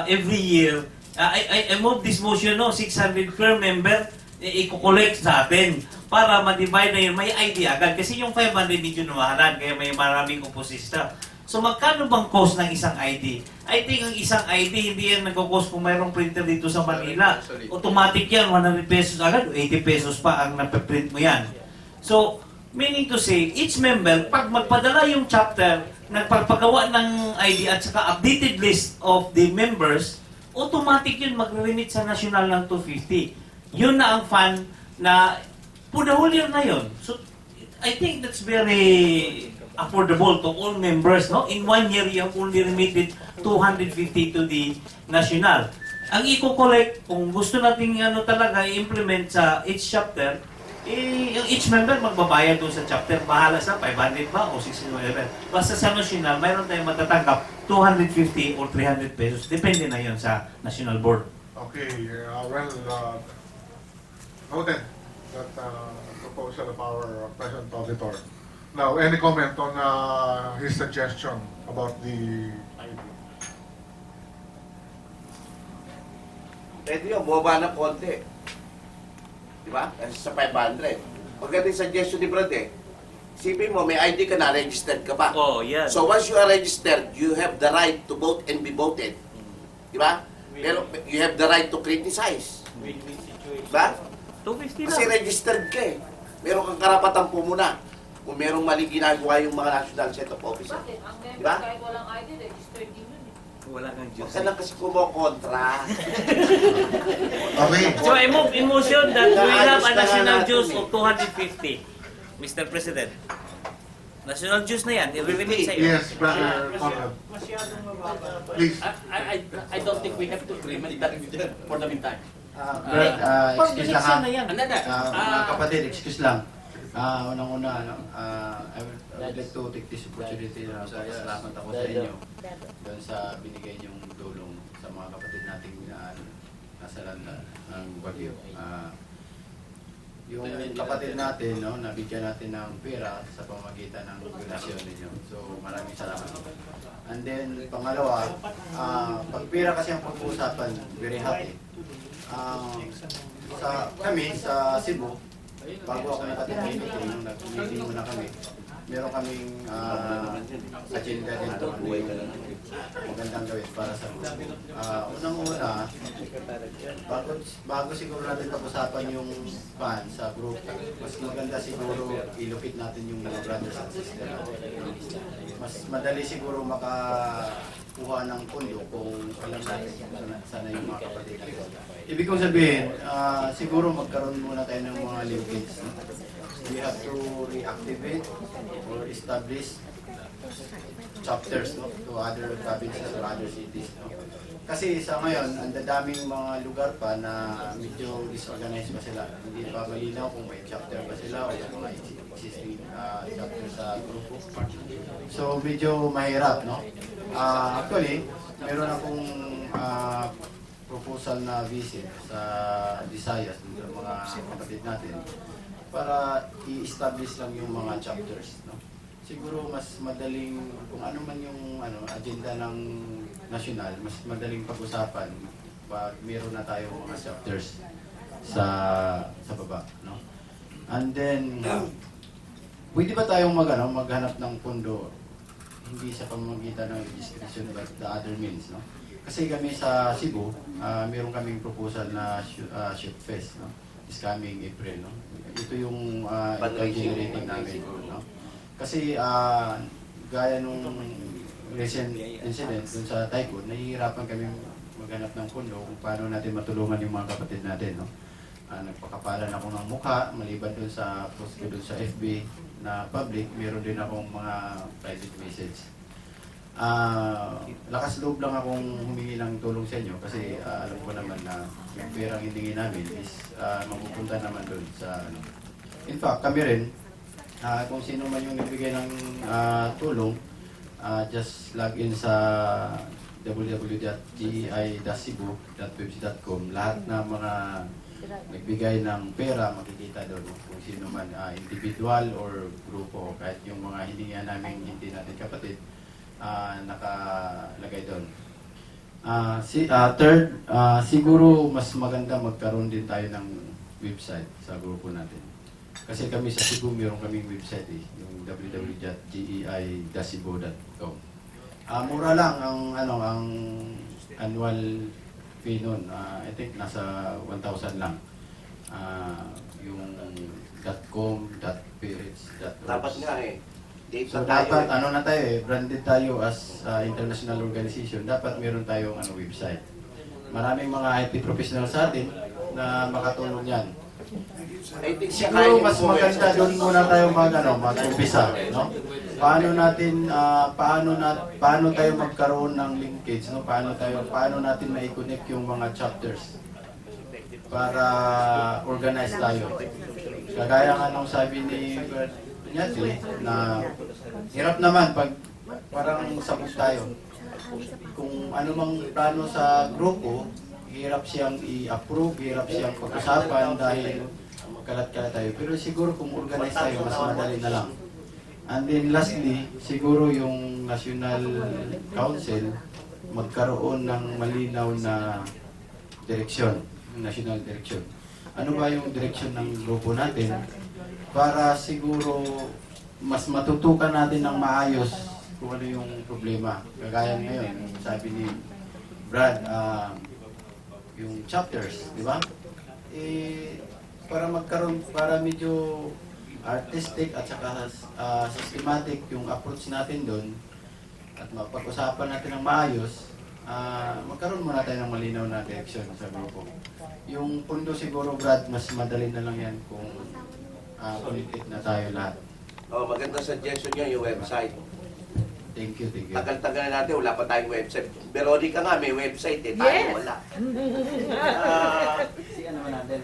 every year, I move this motion, no? 600 per member, i-collect sa atin para ma-divide na yun. May ID agad. Kasi yung 500 medyo namahalan, kaya may maraming oposista. So magkano bang cost ng isang ID? I think ang isang ID, hindi yan nag-cost kung mayroong printer dito sa Manila. Automatic yan, 100 pesos agad, 80 pesos pa ang napiprint mo yan. So, meaning to say, each member, pag magpadala yung chapter, nagpapagawa ng ID at saka updated list of the members, automatic yun mag-remit sa national ng 250. Yun na ang fund na for the whole year na yun. So, I think that's very affordable to all members, no? In 1 year, you have only remitted 250 to the national. Ang i-collect, kung gusto nating talaga i-implement sa each chapter, yung each member magbabayad doon sa chapter. Bahala sa 500 ba o 600. Basta sa national, mayroon tayong matatanggap 250 or 300 pesos. Depende na yon sa national board. Okay, noted that proposal of our President Auditor. Now, any comment on his suggestion about the ID? Pwede yun, bumaba ng konti. Diba? Kasi sa 500. Maganda yung suggestion ni Brad Isipin mo, may ID ka na, registered ka ba? Oh, yeah. So once you are registered, you have the right to vote and be voted. Diba? Pero you have the right to criticize. Ba? 250 Kasi lang. registered ka eh. Meron kang karapatan pumuna kung merong mali ginagawa yung mga national set of officers. Bakit? Ang member Diba? kahit walang ID, registered din yun eh. Wala kang Huwag juice. ka lang kasi kumokontra. Okay. So I move in motion that we have a Naayos na nga national natin dues eh. of 250. Mr. President. National dues na yan. I-remit sa iyo. Yes, Brother Conrad. Masyadong mababa. Please. I don't think we have to implement that for the meantime. Brad, excuse lang ha. na yan. Mga kapatid, excuse lang. Unang-una, I would like to take this opportunity na salamat ako sa inyo doon sa binigay niyong tulong sa mga kapatid nating nasa landa ng Bagyo. Yung kapatid natin, no, nabigyan natin ng pera sa pamamagitan ng donasyon ninyo. So, maraming salamat. And then, pangalawa, pag pera kasi ang pag-uusapan, very happy. Kami sa Cebu, bago ako nakatipid nung nag-meeting muna kami, meron kaming agenda dito ano yung magandang gawin para sa grupo. Unang-una, bago siguro natin pag-usapan yung pan sa grupo, mas maganda siguro ilupit natin yung mga brothers and sisters. Mas madali siguro makakuha ng pundo kung alam natin sana yung mga kapatid natin. Ibig kong sabihin, siguro magkaroon muna tayo ng mga linkage. We have to reactivate or establish chapters, no, to other provinces or other cities. No? Kasi sa ngayon, ang dadaming mga lugar pa na medyo disorganized pa sila. Hindi pa malinaw kung may chapter ba sila o yung mga existing chapter sa grupo. So medyo mahirap, no? Actually, meron akong proposal na visit sa Visayas, ng mga kapatid natin, para i-establish lang yung mga chapters, no? Siguro mas madaling kung ano man yung agenda ng national, mas madaling pag-usapan pag meron na tayong mga chapters sa baba, no? And then pwede ba tayong maghanap ng pondo hindi sa pamamagitan ng registration but the other means, no? Kasi kami sa Cebu, meron kaming proposal na shoot fest, no? This coming April, no? Ito yung generating namin, no? Kasi gaya nung recent incident dun sa Taikon, nahihirapan kami maghanap ng pondo kung paano natin matulungan yung mga kapatid natin, no? Nagpakapalan ako ng mukha, maliban dun sa post ko dun sa FB na public, meron din akong mga private message. Lakas loob lang akong humingi ng tulong sa inyo kasi alam ko naman na yung perang hindingin namin is mapupunta naman dun sa In fact, kami rin, kung sino man yung nagbigay ng tulong, just log in sa www.ge1963Int'l.com. Lahat ng mga nagbigay ng pera, makikita doon kung sino man, individual or grupo, kahit yung mga hininga namin hindi natin kapatid, nakalagay doon. Third, siguro mas maganda magkaroon din tayo ng website sa grupo natin. Kasi kami sa Cebu, meron kaming website yung www.ge1963Int'l.com. Mura lang ang annual fee nun. I think nasa 1,000 lang. Yung .com, .ph, Dapat nga eh. So dapat na tayo branded tayo as international organization. Dapat meron tayong website. Maraming mga IT professionals sa atin na makatulong yan. Siguro mas maganda doon muna tayo mag-umpisa, no? Paano tayo magkaroon ng linkage, no? Paano natin mai-connect yung mga chapters para organize tayo. Kagaya nga nung sabi ni Nyati na hirap naman pag parang sabog tayo. Kung ano mang plano sa grupo, hirap siyang i-approve, hirap siyang pag-usapan dahil kalat-kalat tayo. Pero siguro kung organize tayo, mas madali na lang. And then lastly, siguro yung National Council magkaroon ng malinaw na direksyon, national direction. Ano ba yung direksyon ng grupo natin para siguro mas matutukan natin ng maayos kung ano yung problema. Kagaya ngayon, sabi ni Brad, yung chapters, di ba? para medyo artistic at saka systematic yung approach natin doon at mapag-usapan natin ng maayos, magkaroon muna tayo ng malinaw na direction sa grupo. Yung pundo siguro, Brad, mas madali na lang yan kung communicate na tayo lahat. Oh, maganda suggestion niya yung website. Thank you, thank you. Tagal-tagal na natin, wala pa tayong website. Veronica nga, may website eh. Tayo wala. Si ano natin,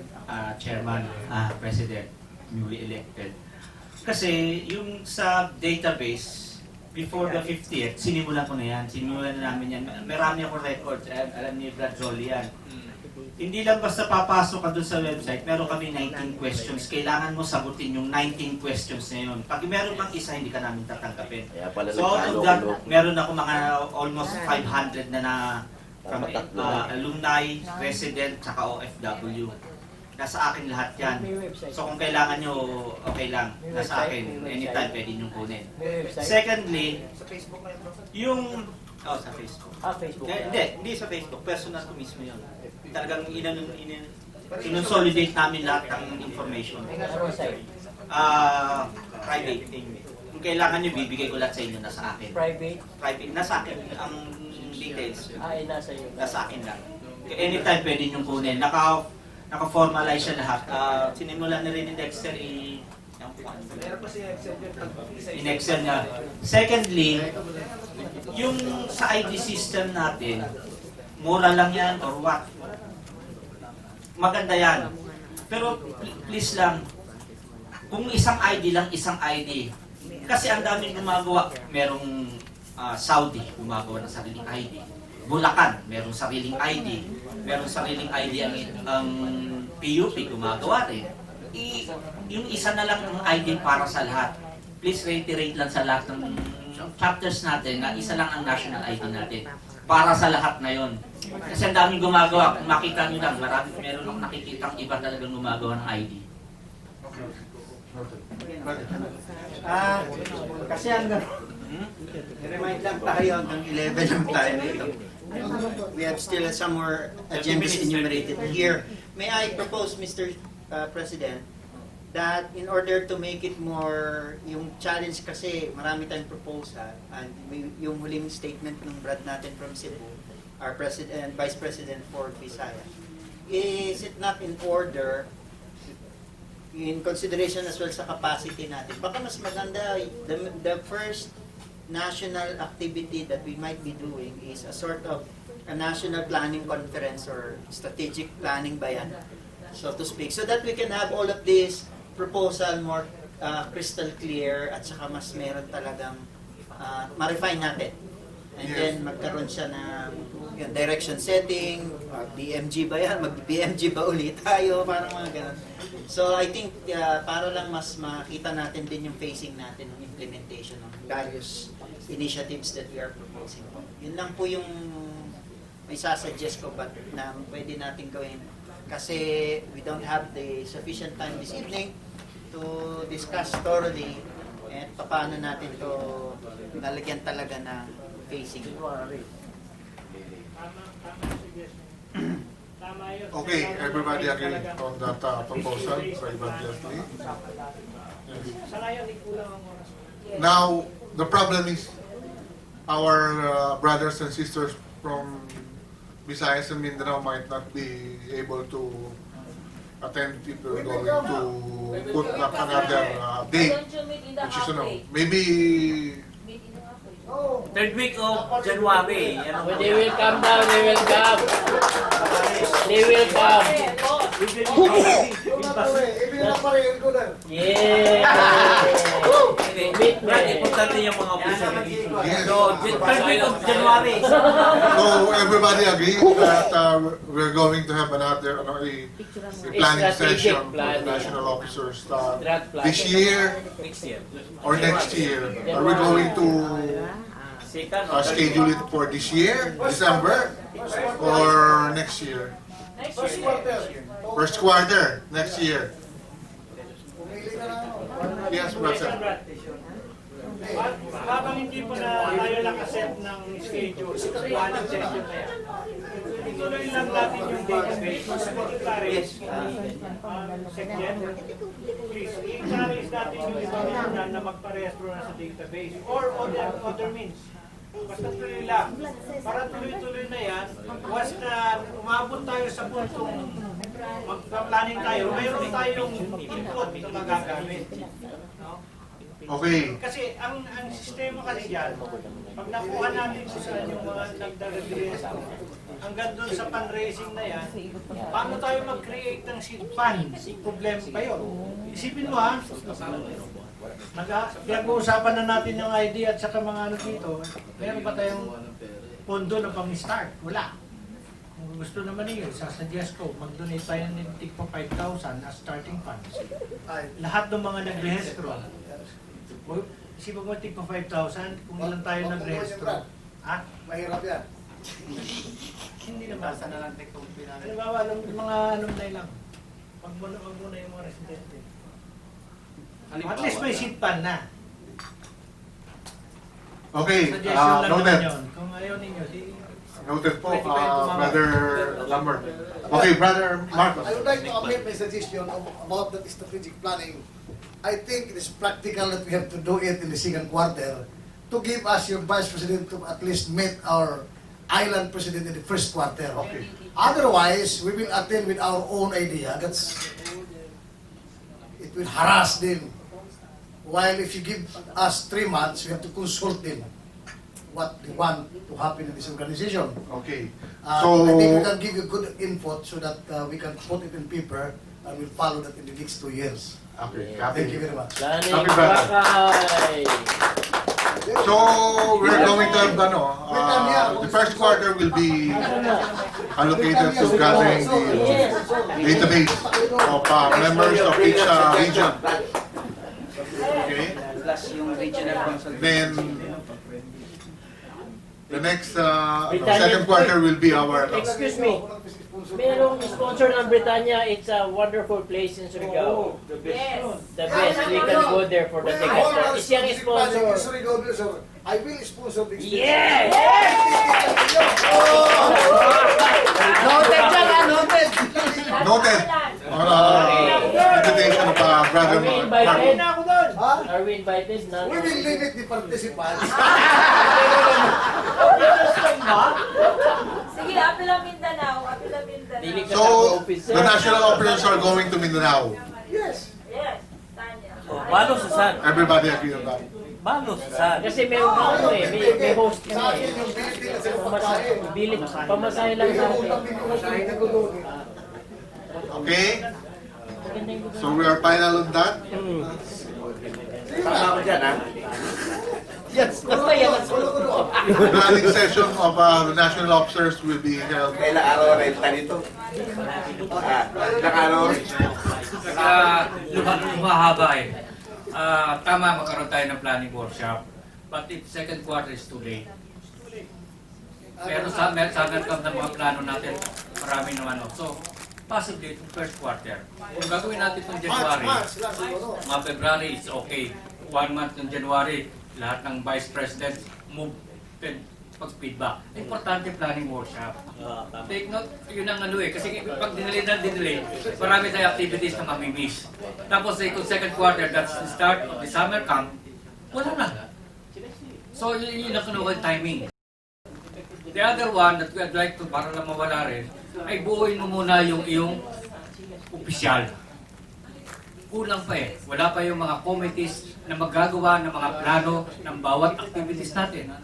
chairman, president, newly elected. Kasi yung sa database, before the 50th, sinimulan ko na yan. Sinimulan na namin yan. Marami akong records. Alam ni Brad Zolli yan. Hindi lang basta papasok ka dun sa website, meron kami 19 questions. Kailangan mo sagutin yung 19 questions na yun. Pag meron pang isa, hindi ka namin tatanggapin. So out of that, meron ako mga almost 500 na from alumni, resident, saka OFW. Nasa akin lahat yan. So kung kailangan nyo, okay lang. Nasa akin, anytime pwede nyo kunin. Secondly, yung... Oh, sa Facebook. Facebook. Hindi sa Facebook. Personal ko mismo yun. Talagang inonsolidate namin lahat ng information. Private. Kung kailangan nyo, bibigay ko lahat sa inyo. Nasa akin. Private? Private. Nasa akin. Ang details. Nasa iyo. Nasa akin lang. Anytime pwede nyo kunin. Naka-formalize siya lahat. Sinimulan na rin ni Dexter in Excel niya. Secondly, yung sa ID system natin, mura lang yan or what? Maganda yan. Pero please lang, kung isang ID lang, isang ID. Kasi ang daming gumagawa. Merong Saudi, gumagawa ng sariling ID. Bulacan, merong sariling ID. Merong sariling ID ang PUP, gumagawa rin. Yung isa na lang ng ID para sa lahat. Please reiterate lang sa lahat ng chapters natin na isa lang ang national ID natin. Para sa lahat na yon. Kasi ang daming gumagawa. Kung makita nyo lang, meron akong nakikita iba talagang gumagawa ng ID. Kasi hanggang remind lang tayo hanggang 11 lang tayo dito. We have still some more agendas enumerated here. May I propose, Mr. President, that in order to make it more, yung challenge kasi marami tayong proposal, and yung huling statement ng Brad natin from Cebu, our President, Vice President for Visayas, is it not in order, in consideration as well sa capacity natin, baka mas maganda, the first national activity that we might be doing is a sort of a national planning conference or strategic planning ba yan, so to speak, so that we can have all of this proposal more crystal clear at saka mas meron talagang ma-refine natin. And then magkaroon siya ng direction setting, BMG ba yan? Mag-BMG ba ulit tayo? Parang mga ganun. So I think para lang mas makita natin din yung phasing natin ng implementation ng various initiatives that we are proposing. Yun lang po yung may sasuggest ko but na pwede natin gawin. Kasi we don't have the sufficient time this evening to discuss thoroughly at paano natin to nalagyan talaga ng facing. Okay, everybody agree on that proposal by Evangelist Lee? Now, the problem is our brothers and sisters from Visayas and Mindanao might not be able to attend if we're going to put up another date, which is, maybe third week of January. They will come down, they will come. They will come. Importante yung mga official. So, third week of January. So everybody agree that we're going to have another a planning session with the national officers this year or next year. Are we going to schedule it for this year, December, or next year? First quarter next year. Yes, Brother. Habang hindi pa na tayo nakaset ng schedule, walang session na yan. ituloy lang natin yung database. Secretary, Secretary, please, i-encourage natin yung iba na magparehistro na sa database or other means. Basta tuloy lang. Para tuloy-tuloy na yan, once na umabot tayo sa puntong magpa-planning tayo, mayroon tayong input na magagamit. No? Okay. Kasi ang sistema kasi dyan, pag nakuha natin sa yung mga nagdadagresto, hanggang doon sa fundraising na yan, paano tayo mag-create ng seed fund? Problem pa yun. Isipin mo ha, pinag-uusapan na natin yung idea at saka mga ano dito, meron ba tayong pondo na pang-start? Wala. Kung gusto naman niyo, sasuggest ko, mag-donate tayo ng tig pa 5,000 as starting funds. Lahat ng mga nag-rehistro. Isipin mo tig pa 5,000, kung ilan tayo nag-rehistro. Ha? Mahirap yan. Hindi naman. Basta na lang tig-pa Halimbawa, mga alumni lang. Wag muna yung mga residente. At least may seat pan na. Okay, Suggestion lang noted. naman yun. Kung ayaw ninyo, Noted po, Brother Lambert. Okay, Brother Marcos. I would like to amend my suggestion about that strategic planning. I think it is practical that we have to do it in the second quarter to give us your Vice President to at least meet our island president in the first quarter. Okay. Otherwise, we will attend with our own idea. It will harass them. While if you give us 3 months, we have to consult them what they want to happen in this organization. Okay. I think we can give you good input so that we can put it in paper and we'll follow that in the next 2 years. Okay. Thank you very much. Happy birthday. So we're going to have the first quarter will be allocated to gathering the database of members of each region. Okay. Then the next second quarter will be our. Excuse me. Merong sponsor ng Britannia. It's a wonderful place in Surigao. The best. Yes. The best. We can go there for the ticket. Is yan sponsor? I will sponsor this. Yes! Noted dyan, noted. Noted. Invitation of Brother Marcos. Are we invited? None. We will limit the participants. Sige, Apila Mindanao. Apila Mindanao. So the national officers are going to Mindanao. Yes. Yes, Tanya. Balo sa San. Everybody agree on that. Balo sa San. Kasi meron ano eh, may host kami eh. Bilit, pamasahe lang sa atin. Okay? So we are final on that? Tama ko dyan, ha? Yes, basta yan ang The planning session of the national officers will be held. Kailan araw renta nito? Ilang araw? Lumahaba eh. Tama, magkaroon tayo ng planning workshop. But if second quarter is too late. Pero sa come ng mga plano natin, marami naman. So, possibly itong first quarter. Kung gagawin natin itong January, mga February, it's okay. 1 month ng January, lahat ng Vice President move pag-feedback. Importante planning workshop. Take note, yun ang ano eh. Kasi pag dinelay, marami tayong activities na mamimiss. Tapos kung second quarter, that's the start of the summer camp, wala na. So yun ang kinuha timing. The other one that we'd like to, para lang mawala rin, ay buuin mo muna yung iyong opisyal. Kulang pa eh. Wala pa yung mga committees na maggagawa ng mga plano ng bawat activities natin.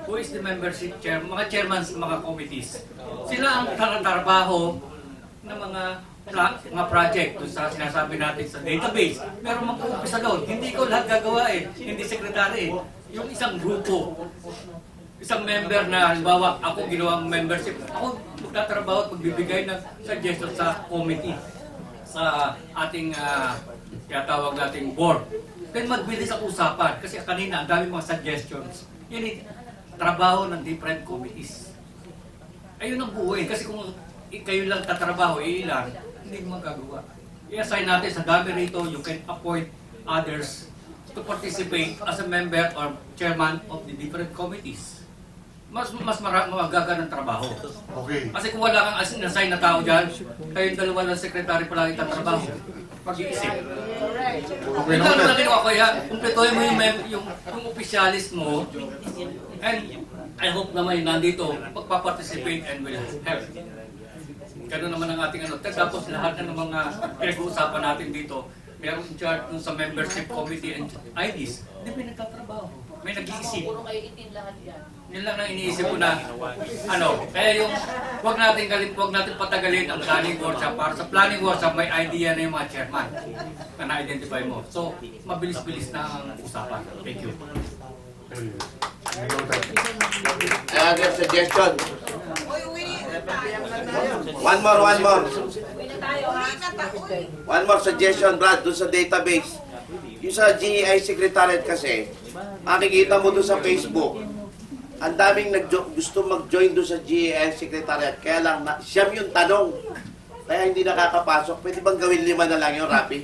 Who is the membership chair? Mga chairmans ng mga committees. Sila ang trabaho ng mga project kung sa sinasabi natin sa database. Pero mag-uumpisa doon. Hindi ko lahat gagawa eh. Hindi sekretary eh. Yung isang grupo. Isang member na, halimbawa, ako ginawang membership. Ako magtatrabaho at magbibigay ng suggestion sa committee. Sa ating tawag nating board. Then magbilis ang usapan. Kasi kanina, ang dami mga suggestions. Yan trabaho ng different committees. Ayun ang buuin. Kasi kung kayo lang tatrabaho, ilan, hindi mo magagawa. I-assign natin sa dami rito, you can appoint others to participate as a member or chairman of the different committees. magaga ng trabaho. Okay. Kasi kung wala kang assign na tao dyan, kayong dalawa lang sekretary pa lang itatrabaho. Mag-iisip. Okay Ito naman. lang ginawa ko yan. Kumpletuhin mo yung opisyalis mo. And I hope naman nandito, magpaparticipate and will help. Ganun naman ang ating ano. Tapos lahat ng mga pinag-uusapan natin dito, meron in charge sa membership committee and IDs. Hindi may nagtatrabaho. May nag-iisip. Puro kayo itin lahat yan. Yun lang ang iniisip ko na, kaya yung, wag natin patagalin ang planning workshop. Para sa planning workshop, may idea na yung mga chairman na na-identify mo. So, mabilis-bilis na ang usapan. Thank you. I have a suggestion. One more. One more suggestion, Brad, doon sa database. Yung sa GEI Secretariat kasi, makikita mo doon sa Facebook, ang daming gusto mag-join doon sa GEI Secretariat, kaya lang siyam yung tanong. Kaya hindi nakakapasok. Pwede bang gawin 5 na lang yung Rapi?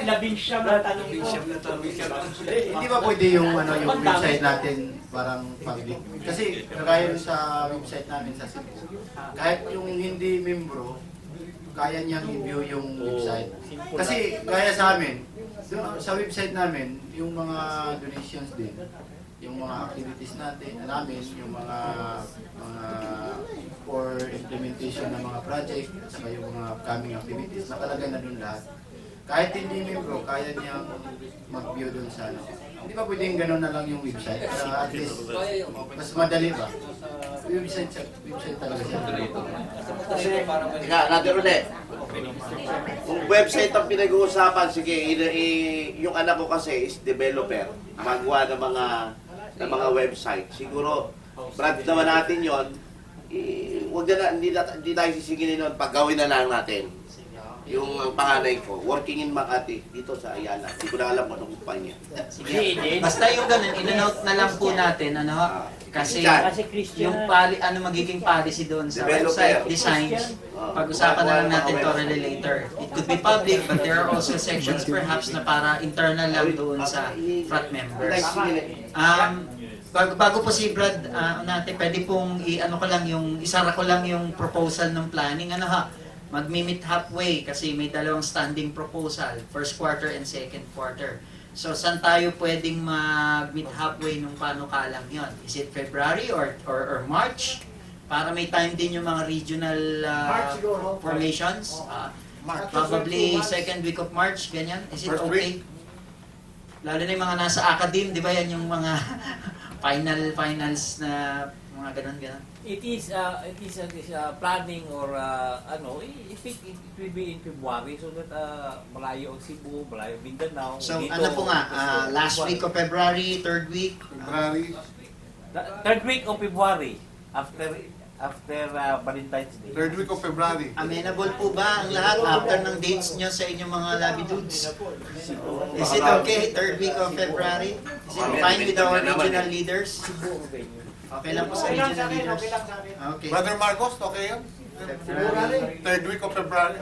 Labing siyam na tanong ko. Hindi ba pwede yung website natin parang public? Kasi kagaya sa website namin sa Cebu, kahit yung hindi membro, kaya niyang i-view yung website. Kasi gaya sa amin, sa website namin, yung mga donations din, yung mga activities namin, yung mga for implementation ng mga project, saka yung mga upcoming activities, nakalagay na dun lahat. Kahit hindi membro, kaya niyang mag-view dun sa ano. Hindi ba pwedeng gano'n na lang yung website? At least, mas madali ba? Website talaga siya. Teka, natin ulit. Kung website ang pinag-uusapan, sige, yung anak ko kasi is developer. Magawa ng mga website. Siguro, Brad naman natin yon. Hindi tayo sisigilin nun. Paggawin na lang natin. Yung panganay ko, working in Makati, dito sa Ayala. Hindi ko na alam kung anong kumpanya. Basta yung ganun, in-note na lang po natin, kasi yung magiging policy doon sa website designs, pag-usapan na lang natin to later. It could be public, but there are also sections perhaps na para internal lang doon sa front members. Bago po si Brad natin, pwede pong isara ko lang yung proposal ng planning. Mag-meet halfway kasi may dalawang standing proposal, first quarter and second quarter. So, saan tayo pwedeng mag-meet halfway nung panukalang yon? Is it February or March? Para may time din yung mga regional formations. Probably second week of March, ganyan. Is it okay? Lalo na yung mga nasa academe, di ba yan yung mga finals na mga ganun. It is planning or it will be in February so that malayo ang Cebu, malayo Mindanao. So po nga, last week of February, third week? February. Third week of February, after Valentine's Day. Third week of February. Amenable po ba ang lahat after ng dates nyo sa inyong mga lobby dudes? Is it okay, third week of February? Is it fine with our regional leaders? Okay lang po sa regional leaders. Okay. Brother Marcos, okay yan? Third week of February.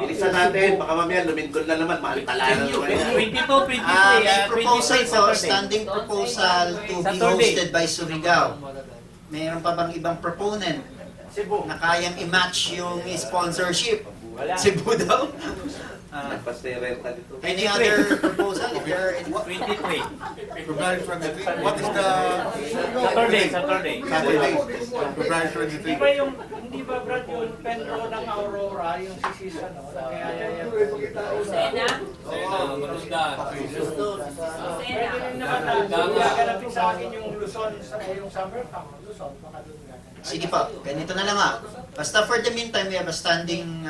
Bilisan natin, baka mamaya lumindol na naman, mahal-tala na naman yan. 22, 23, may proposal po, standing proposal to be hosted by Surigao. Mayroon pa bang ibang proponent na kayang i-match yung sponsorship? Cebu daw? Any other proposal? If there are any? 23. February 23. What is the... Saturday. February 23. Hindi ba Brad yung Penro ng Aurora, yung sisisa, no? Sena? Pwede rin naman gaganapin sa akin yung Luzon, yung summer camp, Luzon, baka doon nga. Sige po, ganito na lang Basta for the meantime, we have a standing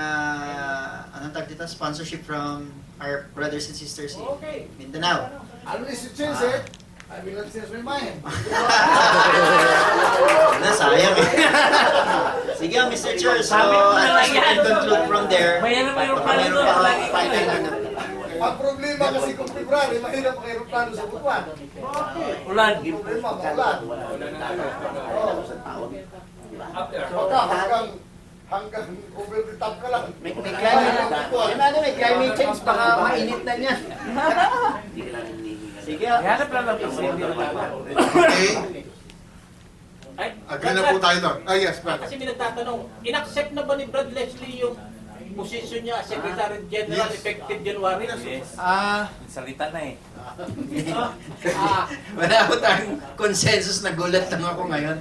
sponsorship from our brothers and sisters in Mindanao. I'll miss you, Chelsea. I will not change my mind. Sayang Sige, Mr. Chair. So, we can conclude from there. Mayroon pa final na. Ang problema kasi kung February, mahirap ang aeroplano sa Butuan. Ulan. Problema, ulan. Hanggang over the top ka lang. May climate change, baka mainit na niya. Sige. Hanap lang ang Okay. Agree na po tayo doon. Yes, Brad. Kasi may nagtatanong, in-accept na ba ni Brad Leslie yung position niya as Secretary General effective January? Yes. Salita na eh. Wala ko tayong consensus, nagulat lang ako ngayon.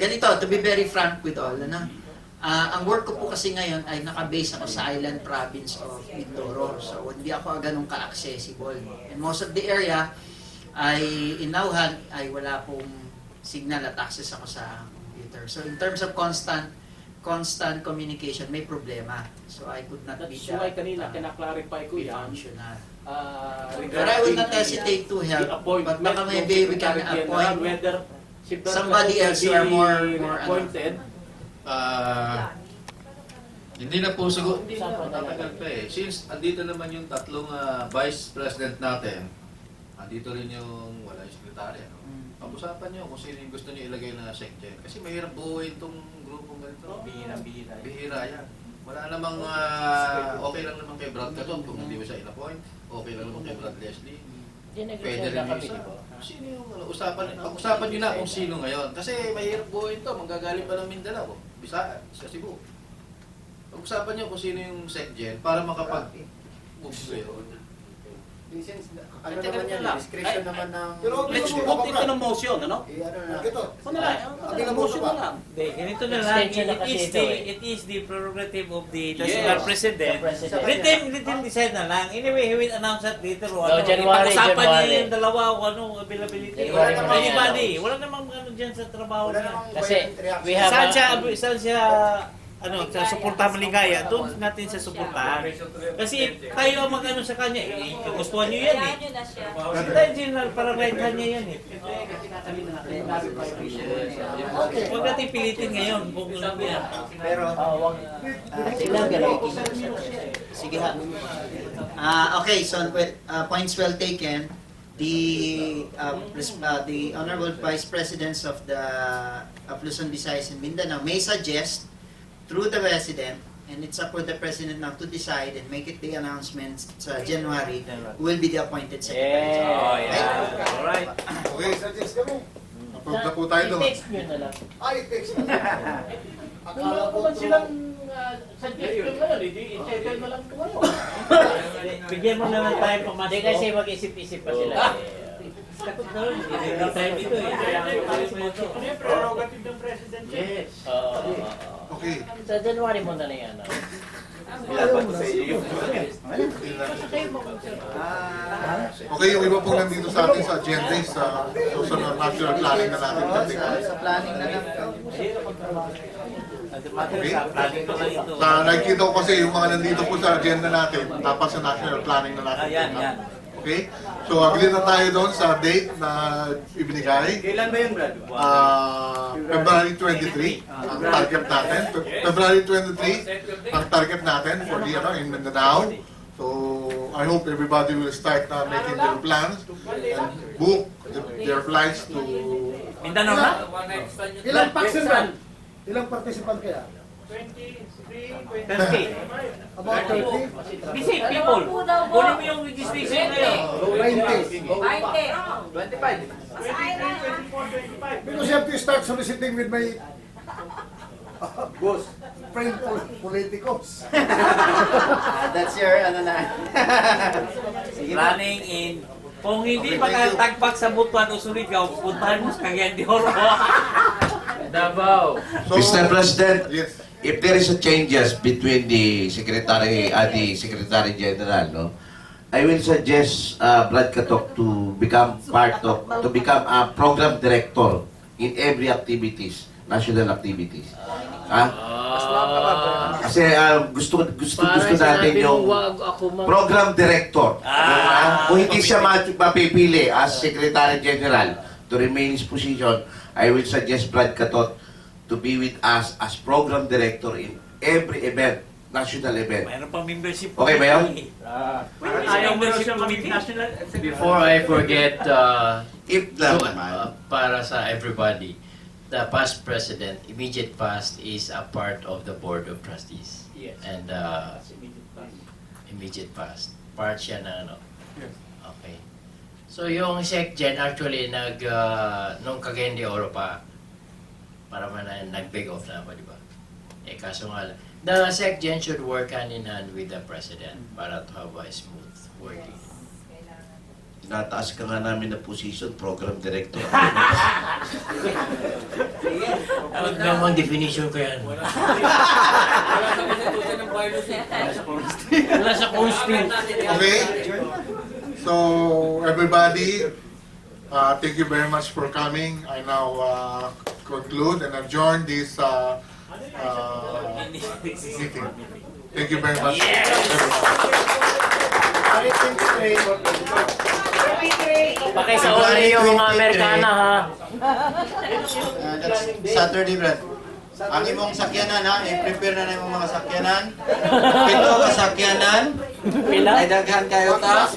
Ganito, to be very frank with all, ang work ko po kasi ngayon ay nakabase ako sa island province of Mindoro. So, hindi ako ganun ka-accessible. And most of the area ay inauhan ay wala pong signal at access ako sa computer. So, in terms of constant communication, may problema. So, I could not be That's why kanina, kinaklarify ko yan. functional. But I would not hesitate to help. But baka maybe we can appoint somebody else who are more appointed. Hindi na po siguro, hindi na tatagal pa eh. Since andito naman yung tatlong vice president natin, andito rin yung wala yung sekretarya. No? Pag-usapan nyo kung sino yung gusto nyo ilagay na secretary. Kasi mahirap buuin itong grupong ganito. Bihira yan. Wala namang, okay lang naman kay Brad Caton kung hindi mo siya in-appoint. Okay lang naman kay Brad Leslie. Pwede rin yung isa. Sino yung pag-usapan nyo na kung sino ngayon. Kasi mahirap buuin to. Manggagaling pa ng Mindanao. Bisaya, sa Cebu. Pag-usapan nyo kung sino yung SecGen para makapag-move kayo. Ano naman yan, discretion naman ng... Let's put ito ng motion, ano? Ito. Ano na motion na lang. Ganito na lang, it is the prerogative of the national president. Let him decide na lang. Anyway, he will announce that later on. Pag-usapan niya yung dalawa o ano, availability. Wala namang ano dyan sa trabaho na. Kasi we have Saan siya sa suportahan maligaya, doon natin sa suportahan. Kasi tayo ang mag-ano sa kanya, gustuhan nyo yan eh. Tayo general, parang right-hand niya yan eh. Huwag natin pilitin ngayon. Pero, sige ha. Okay, so points well taken. The Honorable Vice Presidents of Luzon, Visayas, and Mindanao may suggest through the President, and it's up for the President now to decide and make it the announcements sa January, who will be the appointed Secretary. Alright. Okay, suggest kami. Approve na po tayo doon. I-text nyo na lang. I-text na lang. Akala ko man silang suggestion na yun, i-settle na lang ito ano. Bigyan mo na lang tayo pumasok. Hindi kasi mag-isip-isip pa sila. Hindi tayo dito eh. Prerogative ng President. Yes. Okay. Sa January mo na yan. Okay, yung iba pong nandito sa atin sa agenda is sa national planning na natin. Sa planning na lang. Okay. Nakikita ko kasi yung mga nandito po sa agenda natin, dapat sa national planning na natin. Yan. Okay? So, agree na tayo doon sa date na ibinigay. Kailan ba yun, Brad? February 23 ang target natin. February 23 ang target natin for the in Mindanao. So, I hope everybody will start making their plans and book their flights to Mindanao na? Ilang participant? Ilang participant kaya? 23, 30. About 30? Busy people. Kunin mo yung registration ngayon. 90. 25. 24, 25. Because you have to start soliciting with my Boss. friend politicos. That's your na. Running in. Kung hindi makatagpak sa Butuan o Surigao, puntahan mo sa Cagayan de Oro. Davao. So, Mr. President, yes. if there is a changes between the Secretary General, no, I will suggest Brad Catok to become a program director in every activities, national activities. Kasi gusto natin yung program director. Kung hindi siya mapipili as Secretary General to remain in his position, I will suggest Brad Catot to be with us as program director in every event, national event. Mayroon pang membership. Okay ba yun? Before I forget, Para sa everybody, the past president, immediate past, is a part of the board of trustees. Yes. And immediate past, part siya na ano. Okay. So yung SecGen actually nung Cagayan de Oro pa, para man nag-beg off na ako, di ba? Eh kaso nga lang, the SecGen should work hand in hand with the President para to have a smooth working. Nataas ka nga namin na position, program director. Ano namang definition ko yan? Wala sa konstitution ng bylaws eh. Wala sa constitution. Okay? So, everybody, thank you very much for coming. I now conclude and adjourn this meeting. Thank you very much. Pakisauli yung mga Amerikana ha. That's Saturday, Brad. Ang imong sakyanan ha, i-prepare na imong mga sakyanan. Pito ka sakyanan. Ay daghan kayo ta.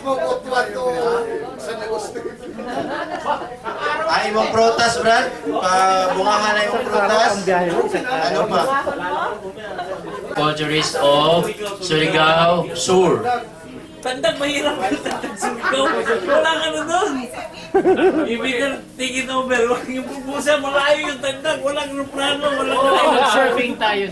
Ang imong prutas, Brad. Pabungahan na imong prutas. Ano pa? Culturist of Surigao Sur. Tandang mahirap yung tandang Surigao. Wala ka na doon. Ibigay tingin over. Yung pupusa, malayo yung tandang. Walang aeroplano, walang Surfing tayo.